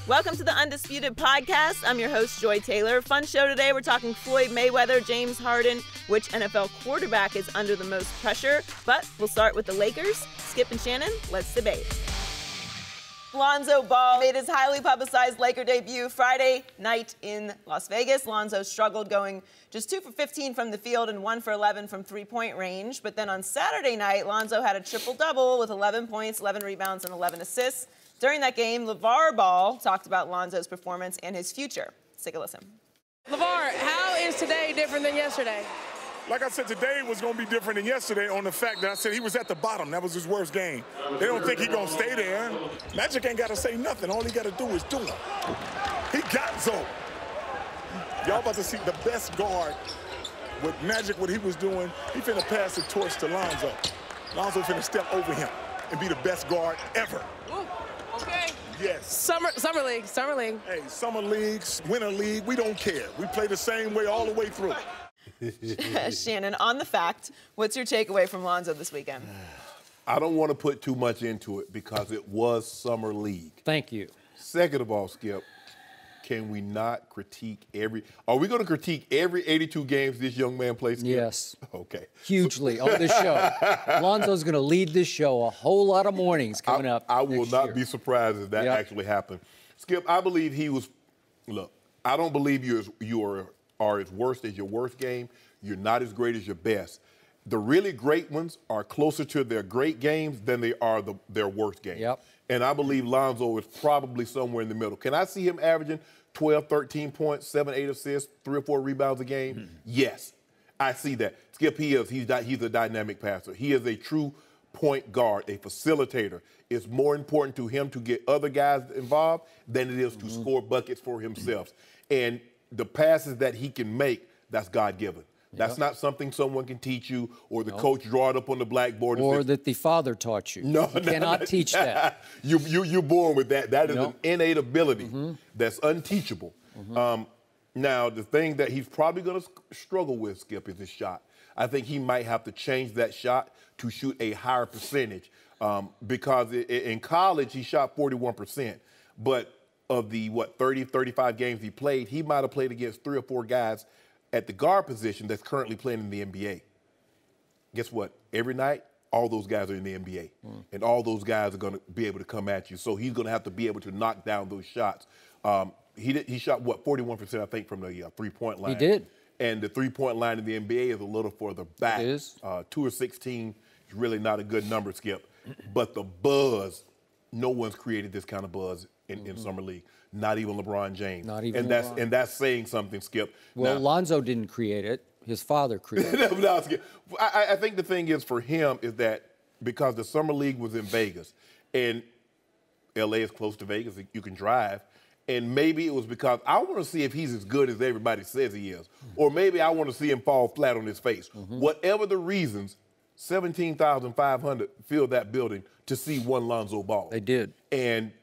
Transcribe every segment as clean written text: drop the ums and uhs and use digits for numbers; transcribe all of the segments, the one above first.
Welcome to the Undisputed podcast. I'm your host, Joy Taylor. Fun show today. We're talking Floyd, Mayweather, James Harden, which NFL quarterback is under the most pressure. But we'll start with the Lakers. Skip and Shannon, let's debate. Alonzo Ball made his highly publicized Laker debut Friday night in Las Vegas. Lonzo struggled, going just 2 for 15 from the field and 1 for 11 from three-point range. But then on Saturday night, Lonzo had a triple-double with 11 points, 11 rebounds, and 11 assists. During that game, LeVar Ball talked about Lonzo's performance and his future. Let's take a listen. LeVar, how is today different than yesterday? Like I said, today was going to be different than yesterday on the fact that I said he was at the bottom. That was his worst game. They don't think he's going to stay there. Magic ain't got to say nothing. All he got to do is do it. He got Zoe. Y'all about to see the best guard with Magic, what he was doing. He finna pass the torch to Lonzo. Lonzo finna step over him and be the best guard ever. Ooh, okay. Yes. Summer league. Hey, summer leagues, winter league, we don't care. We play the same way all the way through. Shannon, on the fact, what's your takeaway from Lonzo this weekend? I don't want to put too much into it because it was summer league. Thank you. Second of all, Skip, can we not critique are we going to critique every 82 games this young man plays? Skip? Yes. Okay. Hugely on this show. Lonzo's going to lead this show a whole lot of mornings coming up. I will not year. be surprised if that actually happened. Skip, I believe I don't believe you are as worst as your worst game. You're not as great as your best. The really great ones are closer to their great games than they are their worst games. Yep. And I believe Lonzo is probably somewhere in the middle. Can I see him averaging 12, 13 points, 7, 8 assists, 3 or 4 rebounds a game? Mm-hmm. Yes, I see that. Skip, he's a dynamic passer. He is a true point guard, a facilitator. It's more important to him to get other guys involved than it is to score buckets for himself. And the passes that he can make, that's God-given. That's not something someone can teach you or the coach draw it up on the blackboard. Or that the father taught you. No, you cannot teach that. You're born with that. That is an innate ability that's unteachable. Now, the thing that he's probably going to struggle with, Skip, is his shot. I think he might have to change that shot to shoot a higher percentage because in college he shot 41%. But of the, 30, 35 games he played, he might have played against 3 or 4 guys at the guard position that's currently playing in the NBA. Guess what? Every night, all those guys are in the NBA. And all those guys are going to be able to come at you. So he's going to have to be able to knock down those shots. He shot, 41%, I think, from the three-point line. He did. And the three-point line in the NBA is a little further back. It is. 2 or 16 is really not a good number, Skip. But the buzz, no one's created this kind of buzz in Summer League. Not even LeBron James. Not even LeBron. And that's saying something, Skip. Well, now, Lonzo didn't create it. His father created it. No, Skip. I think the thing is for him is that because the Summer League was in Vegas, and L.A. is close to Vegas, you can drive, and maybe it was because I want to see if he's as good as everybody says he is, or maybe I want to see him fall flat on his face. Whatever the reasons, 17,500 filled that building to see one Lonzo Ball. They did. And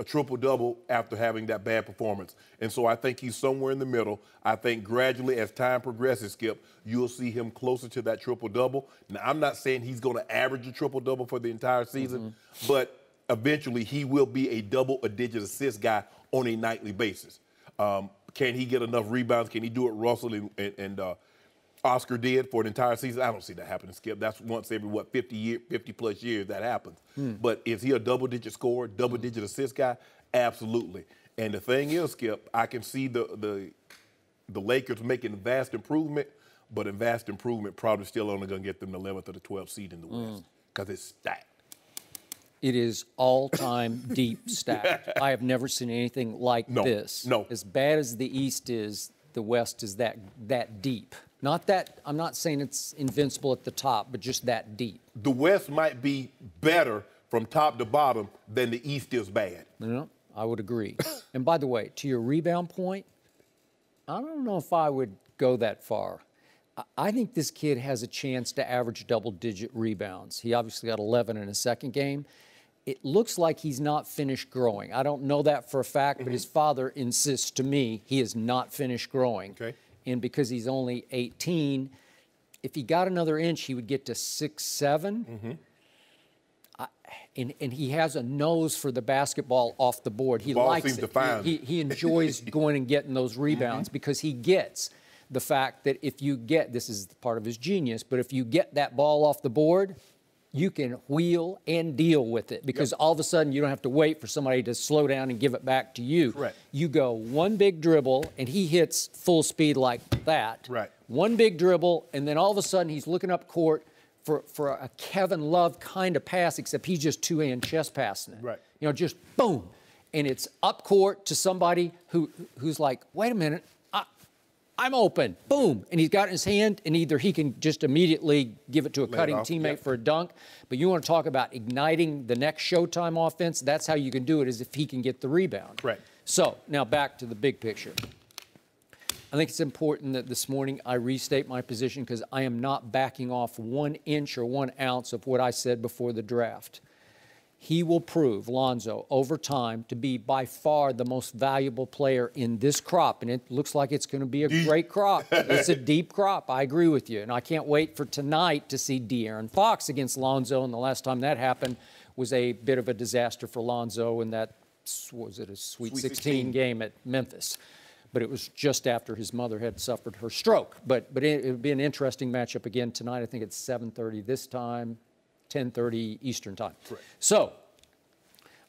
a triple-double after having that bad performance. And so I think he's somewhere in the middle. I think gradually as time progresses, Skip, you'll see him closer to that triple-double. Now, I'm not saying he's going to average a triple-double for the entire season, but eventually he will be a double-digit assist guy on a nightly basis. Can he get enough rebounds? Can he do what Russell and Oscar did for an entire season? I don't see that happening, Skip. That's once every, 50-plus years that happens. But is he a double-digit scorer, double-digit assist guy? Absolutely. And the thing is, Skip, I can see the Lakers making vast improvement, but in vast improvement probably still only going to get them the 11th or the 12th seed in the West because it's stacked. It is all-time deep stacked. I have never seen anything like this. No. As bad as the East is, the West is that deep. Not that, I'm not saying it's invincible at the top, but just that deep. The West might be better from top to bottom than the East is bad. No, I would agree. And by the way, to your rebound point, I don't know if I would go that far. I think this kid has a chance to average double-digit rebounds. He obviously got 11 in his second game. It looks like he's not finished growing. I don't know that for a fact, but his father insists to me he is not finished growing. Okay. And because he's only 18, if he got another inch, he would get to 6'7". And he has a nose for the basketball off the board. He Ball likes seems it. to find He enjoys going and getting those rebounds because he gets the fact that if you get, this is part of his genius, but if you get that ball off the board, you can wheel and deal with it because all of a sudden you don't have to wait for somebody to slow down and give it back to you. Correct. You go one big dribble, and he hits full speed like that. Right. One big dribble, and then all of a sudden he's looking up court for a Kevin Love kind of pass, except he's just two-hand chest passing it. Right. You know, just boom. And it's up court to somebody who's like, wait a minute, I'm open. Boom. And he's got it in his hand, and either he can just immediately give it to a cutting teammate for a dunk, but you want to talk about igniting the next Showtime offense, that's how you can do it, is if he can get the rebound. Right. So, now back to the big picture. I think it's important that this morning I restate my position because I am not backing off 1 inch or 1 ounce of what I said before the draft. He will prove, Lonzo, over time, to be by far the most valuable player in this crop, and it looks like it's going to be a great crop. It's a deep crop. I agree with you, and I can't wait for tonight to see De'Aaron Fox against Lonzo, and the last time that happened was a bit of a disaster for Lonzo in that, was it a Sweet 16 game at Memphis? But it was just after his mother had suffered her stroke. But it would be an interesting matchup again tonight. I think it's 7:30 this time, 10:30 Eastern time. Correct. So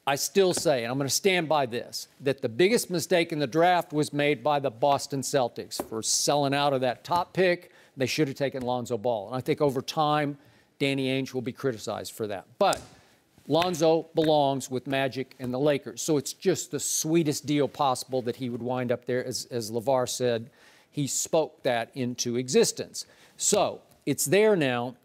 I still say, and I'm going to stand by this, that the biggest mistake in the draft was made by the Boston Celtics for selling out of that top pick. They should have taken Alonzo Ball. And I think over time, Danny Ainge will be criticized for that. But Lonzo belongs with Magic and the Lakers. So it's just the sweetest deal possible that he would wind up there. As LeVar said, he spoke that into existence. So it's there now.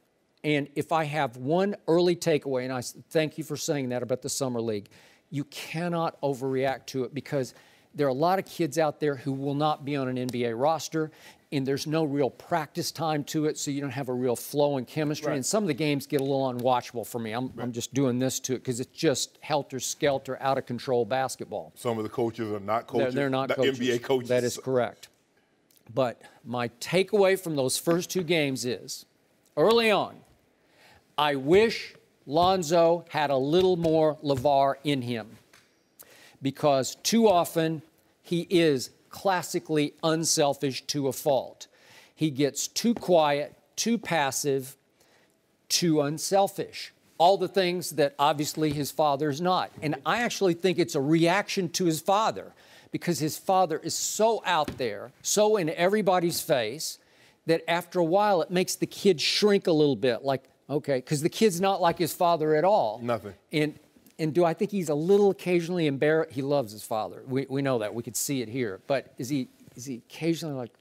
And if I have one early takeaway, and I thank you for saying that about the Summer League, you cannot overreact to it because there are a lot of kids out there who will not be on an NBA roster, and there's no real practice time to it, so you don't have a real flow and chemistry. Right. And some of the games get a little unwatchable for me. I'm just doing this to it because it's just helter-skelter, out-of-control basketball. Some of the coaches are not coaches. They're not coaches. NBA coaches. That is correct. But my takeaway from those first 2 games is, early on, I wish Lonzo had a little more LeVar in him because too often he is classically unselfish to a fault. He gets too quiet, too passive, too unselfish. All the things that obviously his father's not. And I actually think it's a reaction to his father because his father is so out there, so in everybody's face, that after a while it makes the kid shrink a little bit, like, okay, because the kid's not like his father at all. Nothing. And do I think he's a little occasionally embarrassed? He loves his father. We know that. We could see it here. But is he occasionally like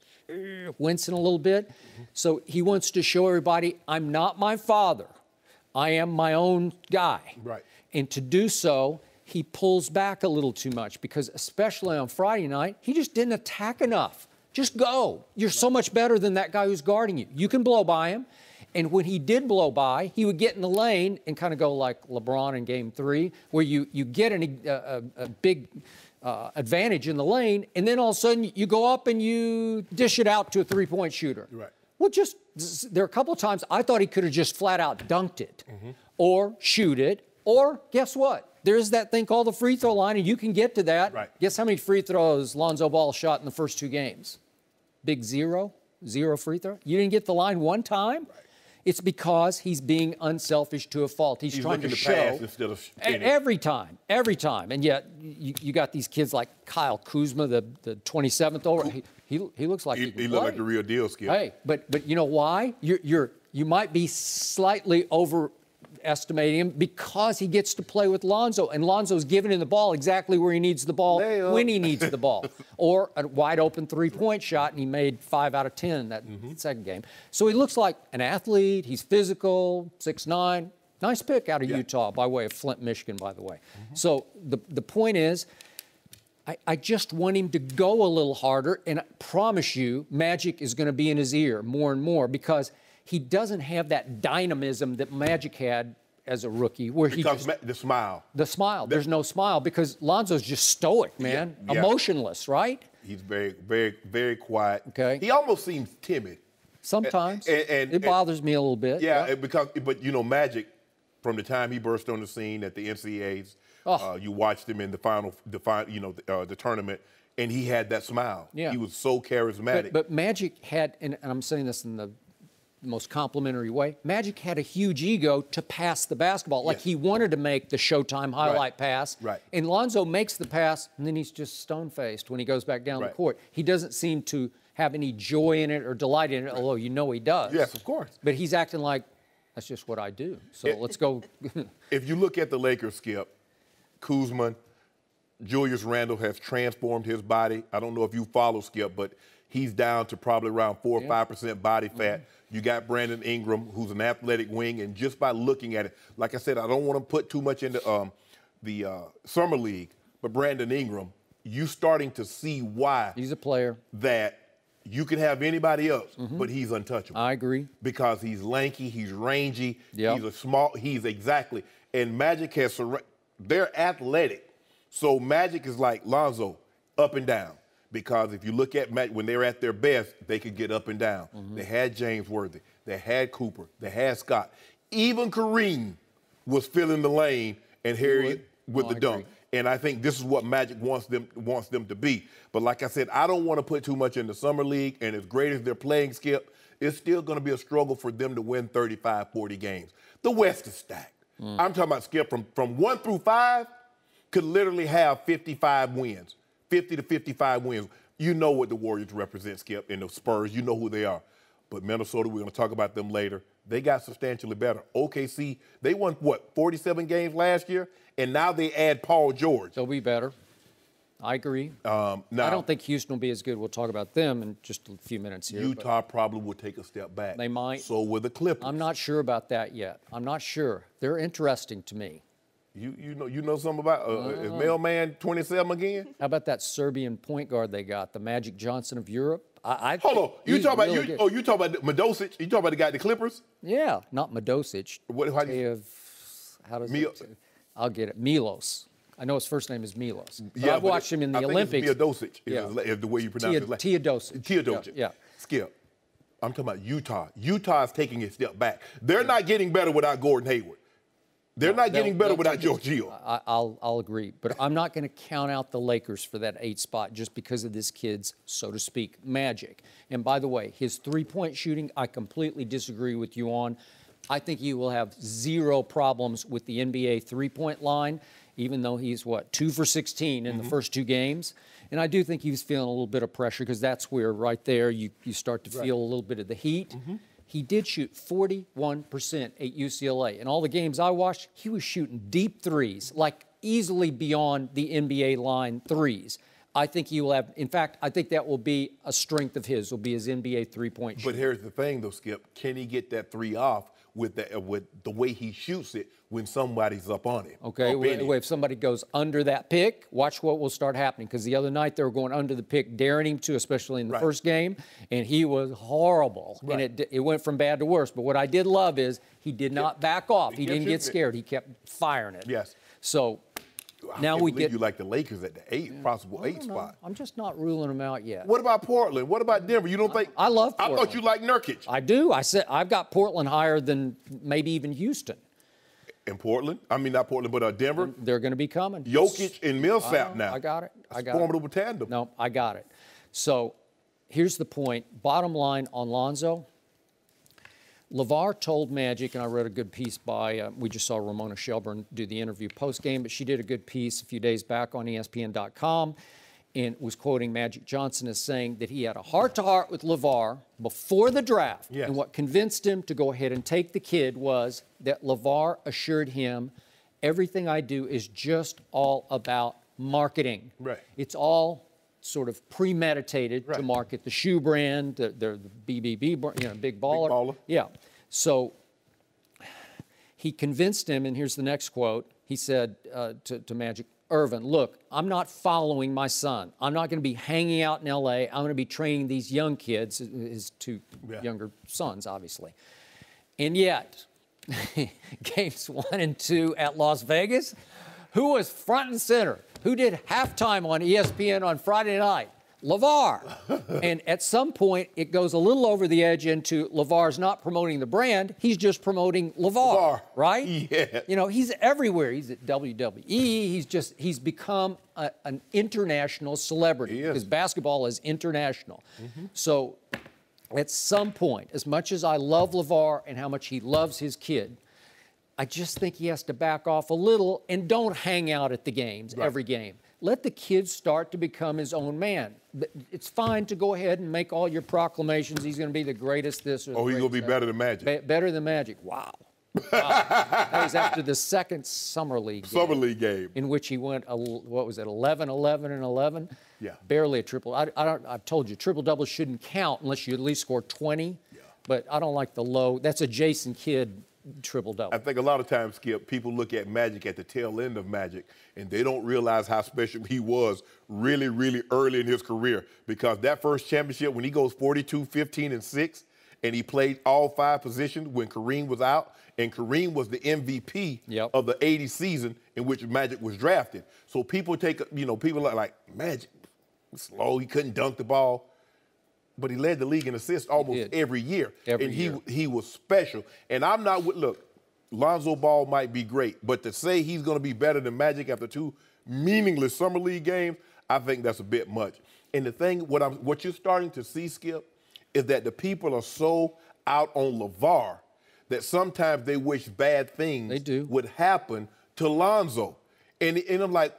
wincing a little bit? Mm-hmm. So he wants to show everybody, I'm not my father. I am my own guy. Right. And to do so, he pulls back a little too much because especially on Friday night, he just didn't attack enough. Just go. You're so much better than that guy who's guarding you. You can blow by him. And when he did blow by, he would get in the lane and kind of go like LeBron in Game 3, where you get a big advantage in the lane, and then all of a sudden you go up and you dish it out to a three-point shooter. Right. Well, there are a couple of times I thought he could have just flat out dunked it or shoot it, or guess what? There's that thing called the free throw line, and you can get to that. Right. Guess how many free throws Lonzo Ball shot in the first 2 games? Big zero free throw. You didn't get the line one time? Right. It's because he's being unselfish to a fault. He's trying to show pass instead of every time. And yet you got these kids like Kyle Kuzma, the 27th over. He looks like he looks like the real deal, Skip. Hey, but you know why? You might be slightly overestimating him because he gets to play with Lonzo, and Lonzo's giving him the ball exactly where he needs the ball when he needs the ball, or a wide open three-point shot, and he made 5 out of 10 that second game. So he looks like an athlete. He's physical, 6'9". Nice pick out of Utah by way of Flint, Michigan, by the way. So the point is, I just want him to go a little harder, and I promise you, Magic is going to be in his ear more and more because he doesn't have that dynamism that Magic had as a rookie, where the smile. The smile. There's no smile because Lonzo's just stoic, man, emotionless, right? He's very, very, very quiet. Okay. He almost seems timid. Sometimes. It bothers me a little bit. Yeah, but you know, Magic, from the time he burst on the scene at the NCAAs. Oh. You watched him in the tournament, and he had that smile. Yeah. He was so charismatic. But Magic had, and I'm saying this in the most complimentary way, Magic had a huge ego to pass the basketball. Like, Yes. he wanted to make the Showtime highlight Right. pass. Right. And Lonzo makes the pass, and then he's just stone-faced when he goes back down the Right. court. He doesn't seem to have any joy in it or delight in it, although you know he does. Yes, of course. But he's acting like, that's just what I do. So let's go. If you look at the Lakers, Skip, Kuzma, Julius Randle has transformed his body. I don't know if you follow Skip, but he's down to probably around 4 or 5% body fat. You got Brandon Ingram, who's an athletic wing, and just by looking at it, like I said, I don't want to put too much into the summer league, but Brandon Ingram, you starting to see why He's a player. that you can have anybody else, but he's untouchable. I agree. Because he's lanky, he's rangy, Yep. he's exactly. And Magic has, they're athletic. So Magic is like Lonzo, up and down. Because if you look at Magic, when they were at their best, they could get up and down. They had James Worthy, they had Cooper, they had Scott. Even Kareem was filling the lane and Harry with the dunk. Agree. And I think this is what Magic wants them to be. But like I said, I don't want to put too much in the summer league. And as great as they're playing, Skip, it's still going to be a struggle for them to win 35, 40 games. The West is stacked. I'm talking about, Skip, from 1 through 5 could literally have 55 wins, 50 to 55 wins. You know what the Warriors represent, Skip, and the Spurs. You know who they are. But Minnesota, we're going to talk about them later. They got substantially better. OKC, they won, 47 games last year? And now they add Paul George. They'll be better. I agree. Now, I don't think Houston will be as good. We'll talk about them in just a few minutes here. Utah probably will take a step back. They might. So will the Clippers. I'm not sure about that yet. I'm not sure. They're interesting to me. You know something about is Mailman 27 again? How about that Serbian point guard they got, the Magic Johnson of Europe? Hold on. You talking about Medosic? You talking about the guy at the Clippers? Yeah, not Medosic. How do you, how does it? I'll get it. Milos. I know his first name is Milos. Yeah, I've watched him in the Olympics. Teodosic Yeah. is the way you pronounce his last name. Teodosic. Teodosic. Yeah. Skip. I'm talking about Utah. Utah is taking a step back. They're not getting better without Gordon Hayward. They're not getting better without George Hill. I'll agree. But I'm not going to count out the Lakers for that 8 spot just because of this kid's, so to speak, magic. And by the way, his three-point shooting, I completely disagree with you on. I think he will have 0 problems with the NBA three-point line, even though he's, 2 for 16 in the first 2 games. And I do think he was feeling a little bit of pressure because that's where right there you start to feel a little bit of the heat. He did shoot 41% at UCLA. In all the games I watched, he was shooting deep threes, like easily beyond the NBA line threes. I think he will have, in fact, I think that will be a strength of his, will be his NBA three-point shooting. But here's the thing, though, Skip. Can he get that 3 off with the way he shoots it when somebody's up on him? Okay, if somebody goes under that pick, watch what will start happening. Because the other night they were going under the pick, daring him to, especially in the first game, and he was horrible. Right. And it went from bad to worse. But what I did love is he did not back off. He didn't get scared. He kept firing it. Yes. So now we get. You like the Lakers at the possible 8 spot. I'm just not ruling them out yet. What about Portland? What about Denver? You don't think? I love Portland. I thought you liked Nurkic. I do. I said I've got Portland higher than maybe even Houston. In Portland? I mean, not Portland, but Denver? They're going to be coming. Jokic and Millsap now. I got it. I got formidable tandem. No, I got it. So here's the point. Bottom line on Lonzo. LeVar told Magic, and I read a good piece by, we just saw Ramona Shelburne do the interview post-game, but she did a good piece a few days back on ESPN.com and was quoting Magic Johnson as saying that he had a heart-to-heart with LeVar before the draft. Yes. And what convinced him to go ahead and take the kid was that LeVar assured him, everything I do is just all about marketing. Right. It's all sort of premeditated to market the shoe brand, the BBB, Big Baller. Big Baller. Yeah. So he convinced him, and here's the next quote. He said to Magic, Irvin, look, I'm not following my son. I'm not going to be hanging out in L.A. I'm going to be training these young kids, his 2 younger sons, obviously. And yet, games 1 and 2 at Las Vegas, who was front and center? Who did halftime on ESPN on Friday night? LeVar. And at some point, it goes a little over the edge into LeVar's not promoting the brand. He's just promoting LeVar, right? Yeah. You know, he's everywhere. He's at WWE. He's become an international celebrity because basketball is international. So at some point, as much as I love LeVar and how much he loves his kid, I just think he has to back off a little and don't hang out at the games every game. Let the kid start to become his own man. It's fine to go ahead and make all your proclamations. He's going to be the greatest this or Oh, he's going to be better than Magic. Better than Magic. Wow. That was after the second Summer League game. In which he went, what was it, 11, 11, and 11? Yeah. Barely a triple. I've told you, triple-double shouldn't count unless you at least score 20. Yeah. But I don't like the low. That's a Jason Kidd triple-double. I think a lot of times, Skip, people look at Magic at the tail end of Magic, and they don't realize how special he was really, really early in his career. Because that first championship, when he goes 42, 15, and 6, and he played all 5 positions when Kareem was out, and Kareem was the MVP of the 80 season in which Magic was drafted. So people people are like, Magic, slow, he couldn't dunk the ball. But he led the league in assists almost every year. He was special. And I'm not with, look, Lonzo Ball might be great, but to say he's going to be better than Magic after 2 meaningless Summer League games, I think that's a bit much. And the thing, what you're starting to see, Skip, is that the people are so out on LeVar that sometimes they wish bad things would happen to Lonzo. And I'm like,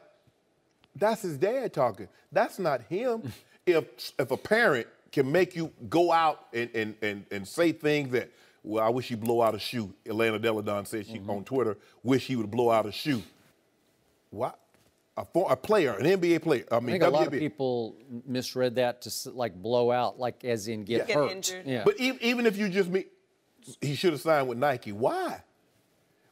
that's his dad talking. That's not him. If a parent can make you go out and say things that, well, I wish he'd blow out a shoe. Elena Deladon said she on Twitter, wish he would blow out a shoe. What? A player, an NBA player. I think a lot of people misread that to like blow out, like as in get hurt. Injured. Yeah. But even if you just he should have signed with Nike. Why?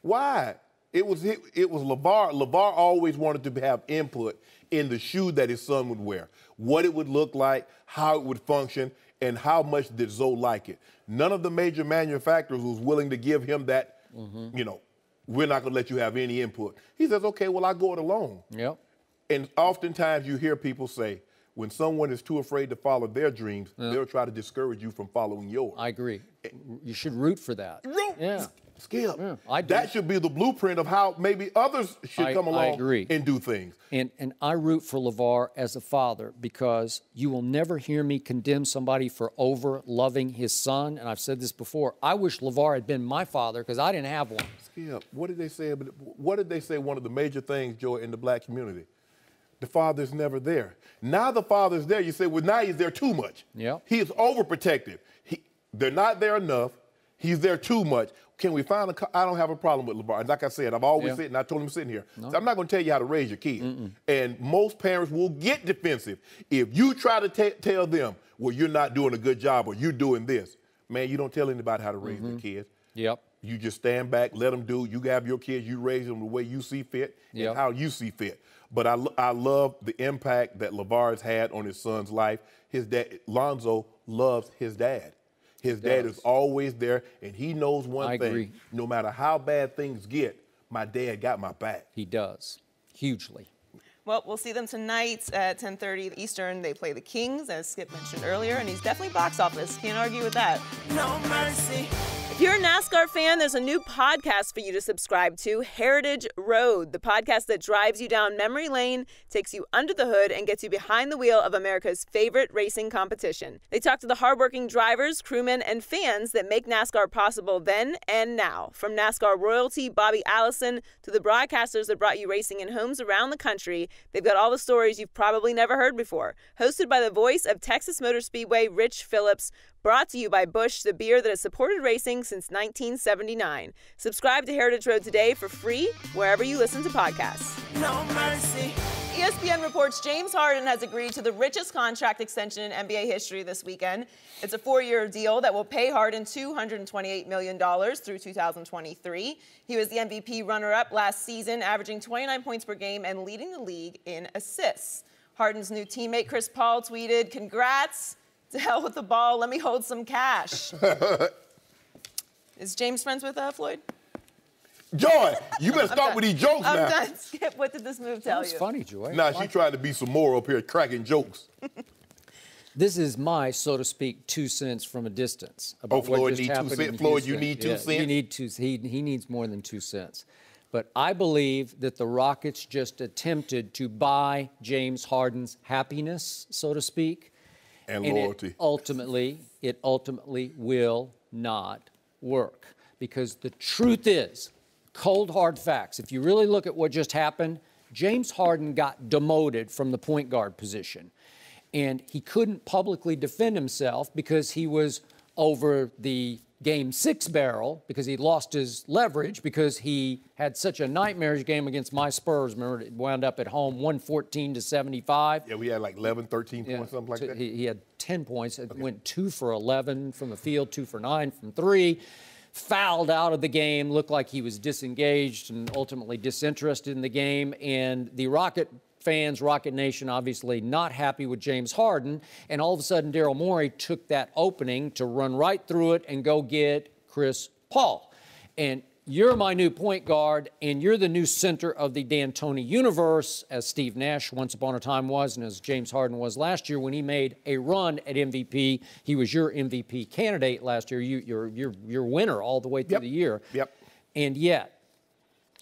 Why? It was LeVar. LeVar always wanted to have input in the shoe that his son would wear, what it would look like, how it would function, and how much did Zoe like it. None of the major manufacturers was willing to give him that, we're not going to let you have any input. He says, okay, well, I go it alone. Yep. And oftentimes you hear people say, when someone is too afraid to follow their dreams, they'll try to discourage you from following yours. I agree. You should root for that. Yeah. Skip. Yeah, that should be the blueprint of how maybe others should come along and do things. And I root for LeVar as a father because you will never hear me condemn somebody for over-loving his son. And I've said this before. I wish LeVar had been my father because I didn't have one. Skip, what did they say? What did they say one of the major things, Joy, in the black community? The father's never there. Now the father's there. You say, well, now he's there too much. Yep. He is overprotective. They're not there enough. He's there too much. Can we find I don't have a problem with LeVar. Like I said, I've always said, and I told him sitting here, so I'm not going to tell you how to raise your kid. And most parents will get defensive if you try to tell them, well, you're not doing a good job or you're doing this. Man, you don't tell anybody how to raise their kids. Yep. You just stand back, let them do. You have your kids, you raise them the way you see fit and how you see fit. But I love the impact that LeVar has had on his son's life. His dad, Lonzo, loves his dad. His dad is always there, and he knows one thing. Agree. No matter how bad things get, my dad got my back. He does, hugely. Well, we'll see them tonight at 10:30 Eastern. They play the Kings, as Skip mentioned earlier, and he's definitely box office. Can't argue with that. No mercy. If you're a NASCAR fan, there's a new podcast for you to subscribe to, Heritage Road, the podcast that drives you down memory lane, takes you under the hood, and gets you behind the wheel of America's favorite racing competition. They talk to the hardworking drivers, crewmen, and fans that make NASCAR possible then and now. From NASCAR royalty Bobby Allison to the broadcasters that brought you racing in homes around the country, they've got all the stories you've probably never heard before. Hosted by the voice of Texas Motor Speedway, Rich Phillips, brought to you by Busch, the beer that has supported racing since 1979. Subscribe to Heritage Road today for free wherever you listen to podcasts. No mercy. ESPN reports James Harden has agreed to the richest contract extension in NBA history this weekend. It's a 4-year deal that will pay Harden $228 million through 2023. He was the MVP runner-up last season, averaging 29 points per game and leading the league in assists. Harden's new teammate Chris Paul tweeted, "Congrats. To hell with the ball. Let me hold some cash." Is James friends with Floyd? Joy, you better start with these jokes now. I'm done. Skip, what did this move tell you? That's funny, Joy. Nah, she tried to be some more up here cracking jokes. This is my, so to speak, 2 cents from a distance. About Floyd what just need 2 happened cents. in Floyd, Houston. you need 2 cents? You need he needs more than 2 cents. But I believe that the Rockets just attempted to buy James Harden's happiness, so to speak. And loyalty. It ultimately will not work. Because the truth is, cold hard facts, if you really look at what just happened, James Harden got demoted from the point guard position. And he couldn't publicly defend himself because he was over the Game 6 barrel, because he lost his leverage, because he had such a nightmarish game against my Spurs. Remember, it wound up at home 114-75. Yeah, we had like 11, 13 points, something like that. He had 10 points. It went 2 for 11 from the field, 2 for 9 from 3. Fouled out of the game, looked like he was disengaged and ultimately disinterested in the game. And the Rocket fans, Rocket Nation, obviously not happy with James Harden. And all of a sudden, Daryl Morey took that opening to run right through it and go get Chris Paul. And you're my new point guard, and you're the new center of the D'Antoni universe, as Steve Nash once upon a time was, and as James Harden was last year when he made a run at MVP. He was your MVP candidate last year. You're winner all the way through the year. Yep. And yet,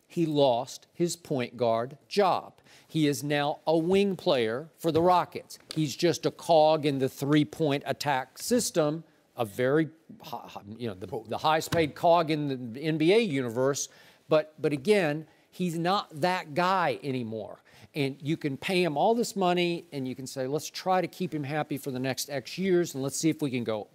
he lost his point guard job. He is now a wing player for the Rockets. He's just a cog in the three-point attack system, a very, the highest paid cog in the NBA universe. But again, he's not that guy anymore. And you can pay him all this money, and you can say, let's try to keep him happy for the next X years, and let's see if we can go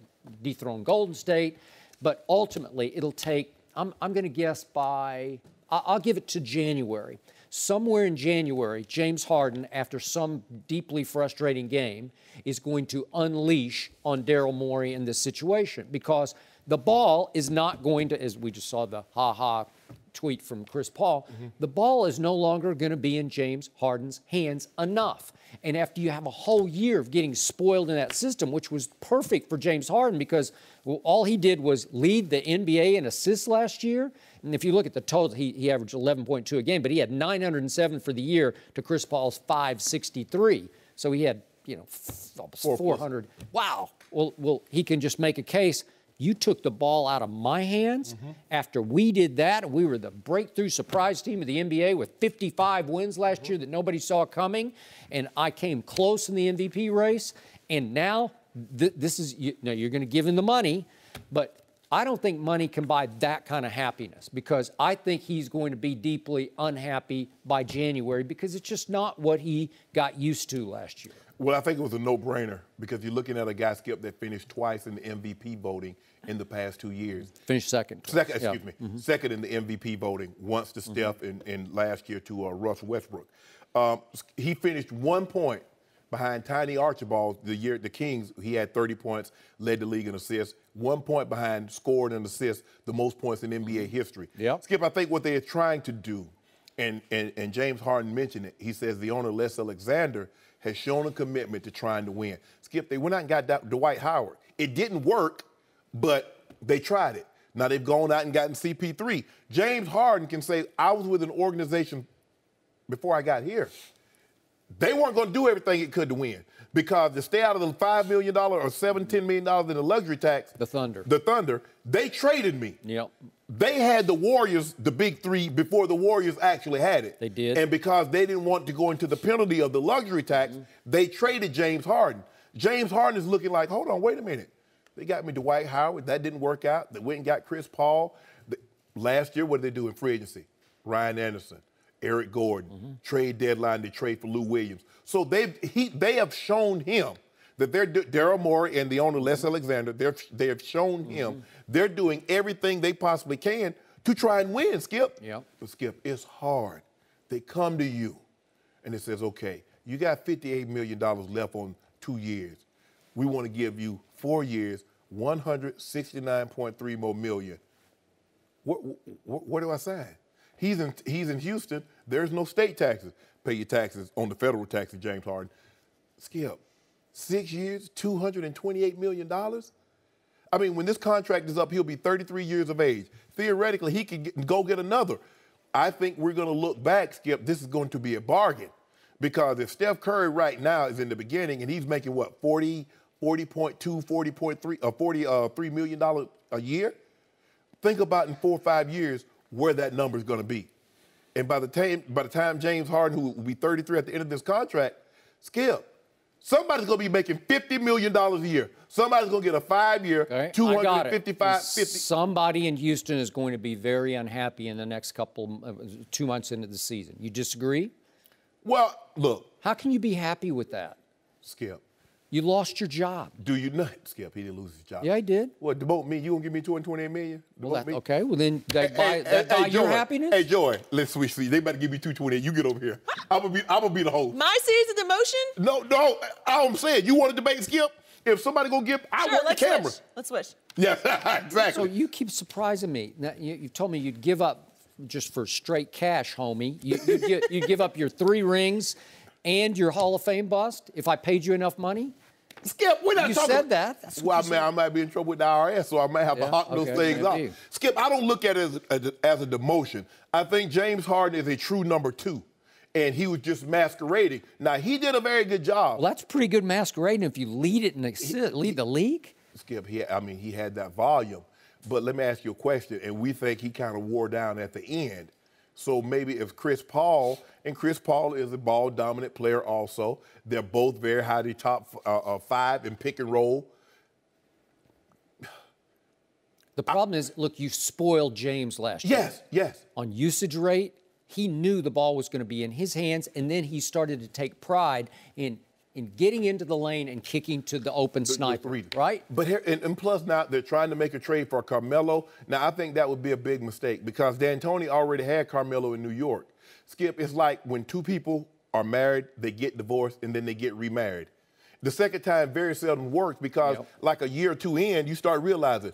dethrone Golden State. But ultimately, it'll take, I'm going to guess I'll give it to January. Somewhere in January, James Harden, after some deeply frustrating game, is going to unleash on Daryl Morey in this situation, because the ball is not going to, as we just saw the ha-ha tweet from Chris Paul, the ball is no longer going to be in James Harden's hands enough. And after you have a whole year of getting spoiled in that system, which was perfect for James Harden because all he did was lead the NBA in assists last year. And if you look at the total, he averaged 11.2 a game, but he had 907 for the year to Chris Paul's 563. So he had, almost 400. Wow. Well, he can just make a case. You took the ball out of my hands after we did that. We were the breakthrough surprise team of the NBA with 55 wins last year that nobody saw coming. And I came close in the MVP race. And now this is, you're going to give him the money, but I don't think money can buy that kind of happiness, because I think he's going to be deeply unhappy by January, because it's just not what he got used to last year. Well, I think it was a no-brainer, because you're looking at a guy, Skip, that finished twice in the MVP voting in the past 2 years. Finished second. Second in the MVP voting, once to Steph and last year to Russ Westbrook. He finished 1 point behind Tiny Archibald the Kings. He had 30 points, led the league in assists. 1 point behind scored and assists, the most points in NBA history. Yep. Skip, I think what they are trying to do, and James Harden mentioned it, he says the owner, Les Alexander, has shown a commitment to trying to win. Skip, they went out and got Dwight Howard. It didn't work, but they tried it. Now they've gone out and gotten CP3. James Harden can say, I was with an organization before I got here. They weren't going to do everything it could to win, because to stay out of the $5 million or $10 million in the luxury tax, the Thunder, they traded me. Yep. They had the Warriors, the big three, before the Warriors actually had it. They did. And because they didn't want to go into the penalty of the luxury tax, they traded James Harden. James Harden is looking like, hold on, wait a minute. They got me Dwight Howard. That didn't work out. They went and got Chris Paul. Last year, what did they do in free agency? Ryan Anderson, Eric Gordon, trade deadline, they trade for Lou Williams. So they have shown him that they're Daryl Morey and the owner, Les Alexander, they have shown him they're doing everything they possibly can to try and win, Skip. Yep. But, Skip, it's hard. They come to you, and it says, okay, you got $58 million left on 2 years. We want to give you 4 years, $169.3 more million. What do I sign? He's in Houston. There's no state taxes. Pay your taxes on the federal taxes, James Harden. Skip, 6 years, $228 million? I mean, when this contract is up, he'll be 33 years of age. Theoretically, he could go get another. I think we're going to look back, Skip, this is going to be a bargain. Because if Steph Curry right now is in the beginning and he's making, what, 40, $40.2, $40.3, $43 million a year. Think about in 4 or 5 years where that number is going to be. And by the time James Harden, who will be 33 at the end of this contract, Skip, somebody's going to be making $50 million a year. Somebody's going to get a 5-year, okay. 255, 50. Somebody in Houston is going to be very unhappy in the next 2 months into the season. You disagree? Well, look. How can you be happy with that? Skip. You lost your job. Do you not? Skip, he didn't lose his job. Yeah, he did. What, demote me? You gonna give me $228 million? Well, okay, well then buy your happiness? Hey, Joy, let's switch seats. They better give me $228. You get over here. I'm gonna be the host. My series of demotion? No, I'm saying, you want to debate Skip? If somebody gonna give, I want the camera. Let's switch. Yeah, exactly. So you keep surprising me. Now, you told me you'd give up just for straight cash, homie. You'd give up your 3 rings and your Hall of Fame bust if I paid you enough money? Skip, we're not talking. You said that. That's well, I might be in trouble with the IRS, so I might have to hawk those things off. Skip, I don't look at it as a demotion. I think James Harden is a true number 2, and he was just masquerading. Now, he did a very good job. Well, that's pretty good masquerading if you lead it and lead the league. Skip, he had that volume. But let me ask you a question, and we think he kind of wore down at the end. So maybe if Chris Paul is a ball-dominant player also, they're both very highly top 5 in pick and roll. The problem is, look, you spoiled James last year. Yes. On usage rate, he knew the ball was going to be in his hands, and then he started to take pride in getting into the lane and kicking to the open sniper, right? But here, and plus now they're trying to make a trade for Carmelo. Now, I think that would be a big mistake because D'Antoni already had Carmelo in New York. Skip, it's like when 2 people are married, they get divorced, and then they get remarried. The second time very seldom works because like a year or 2 in, you start realizing,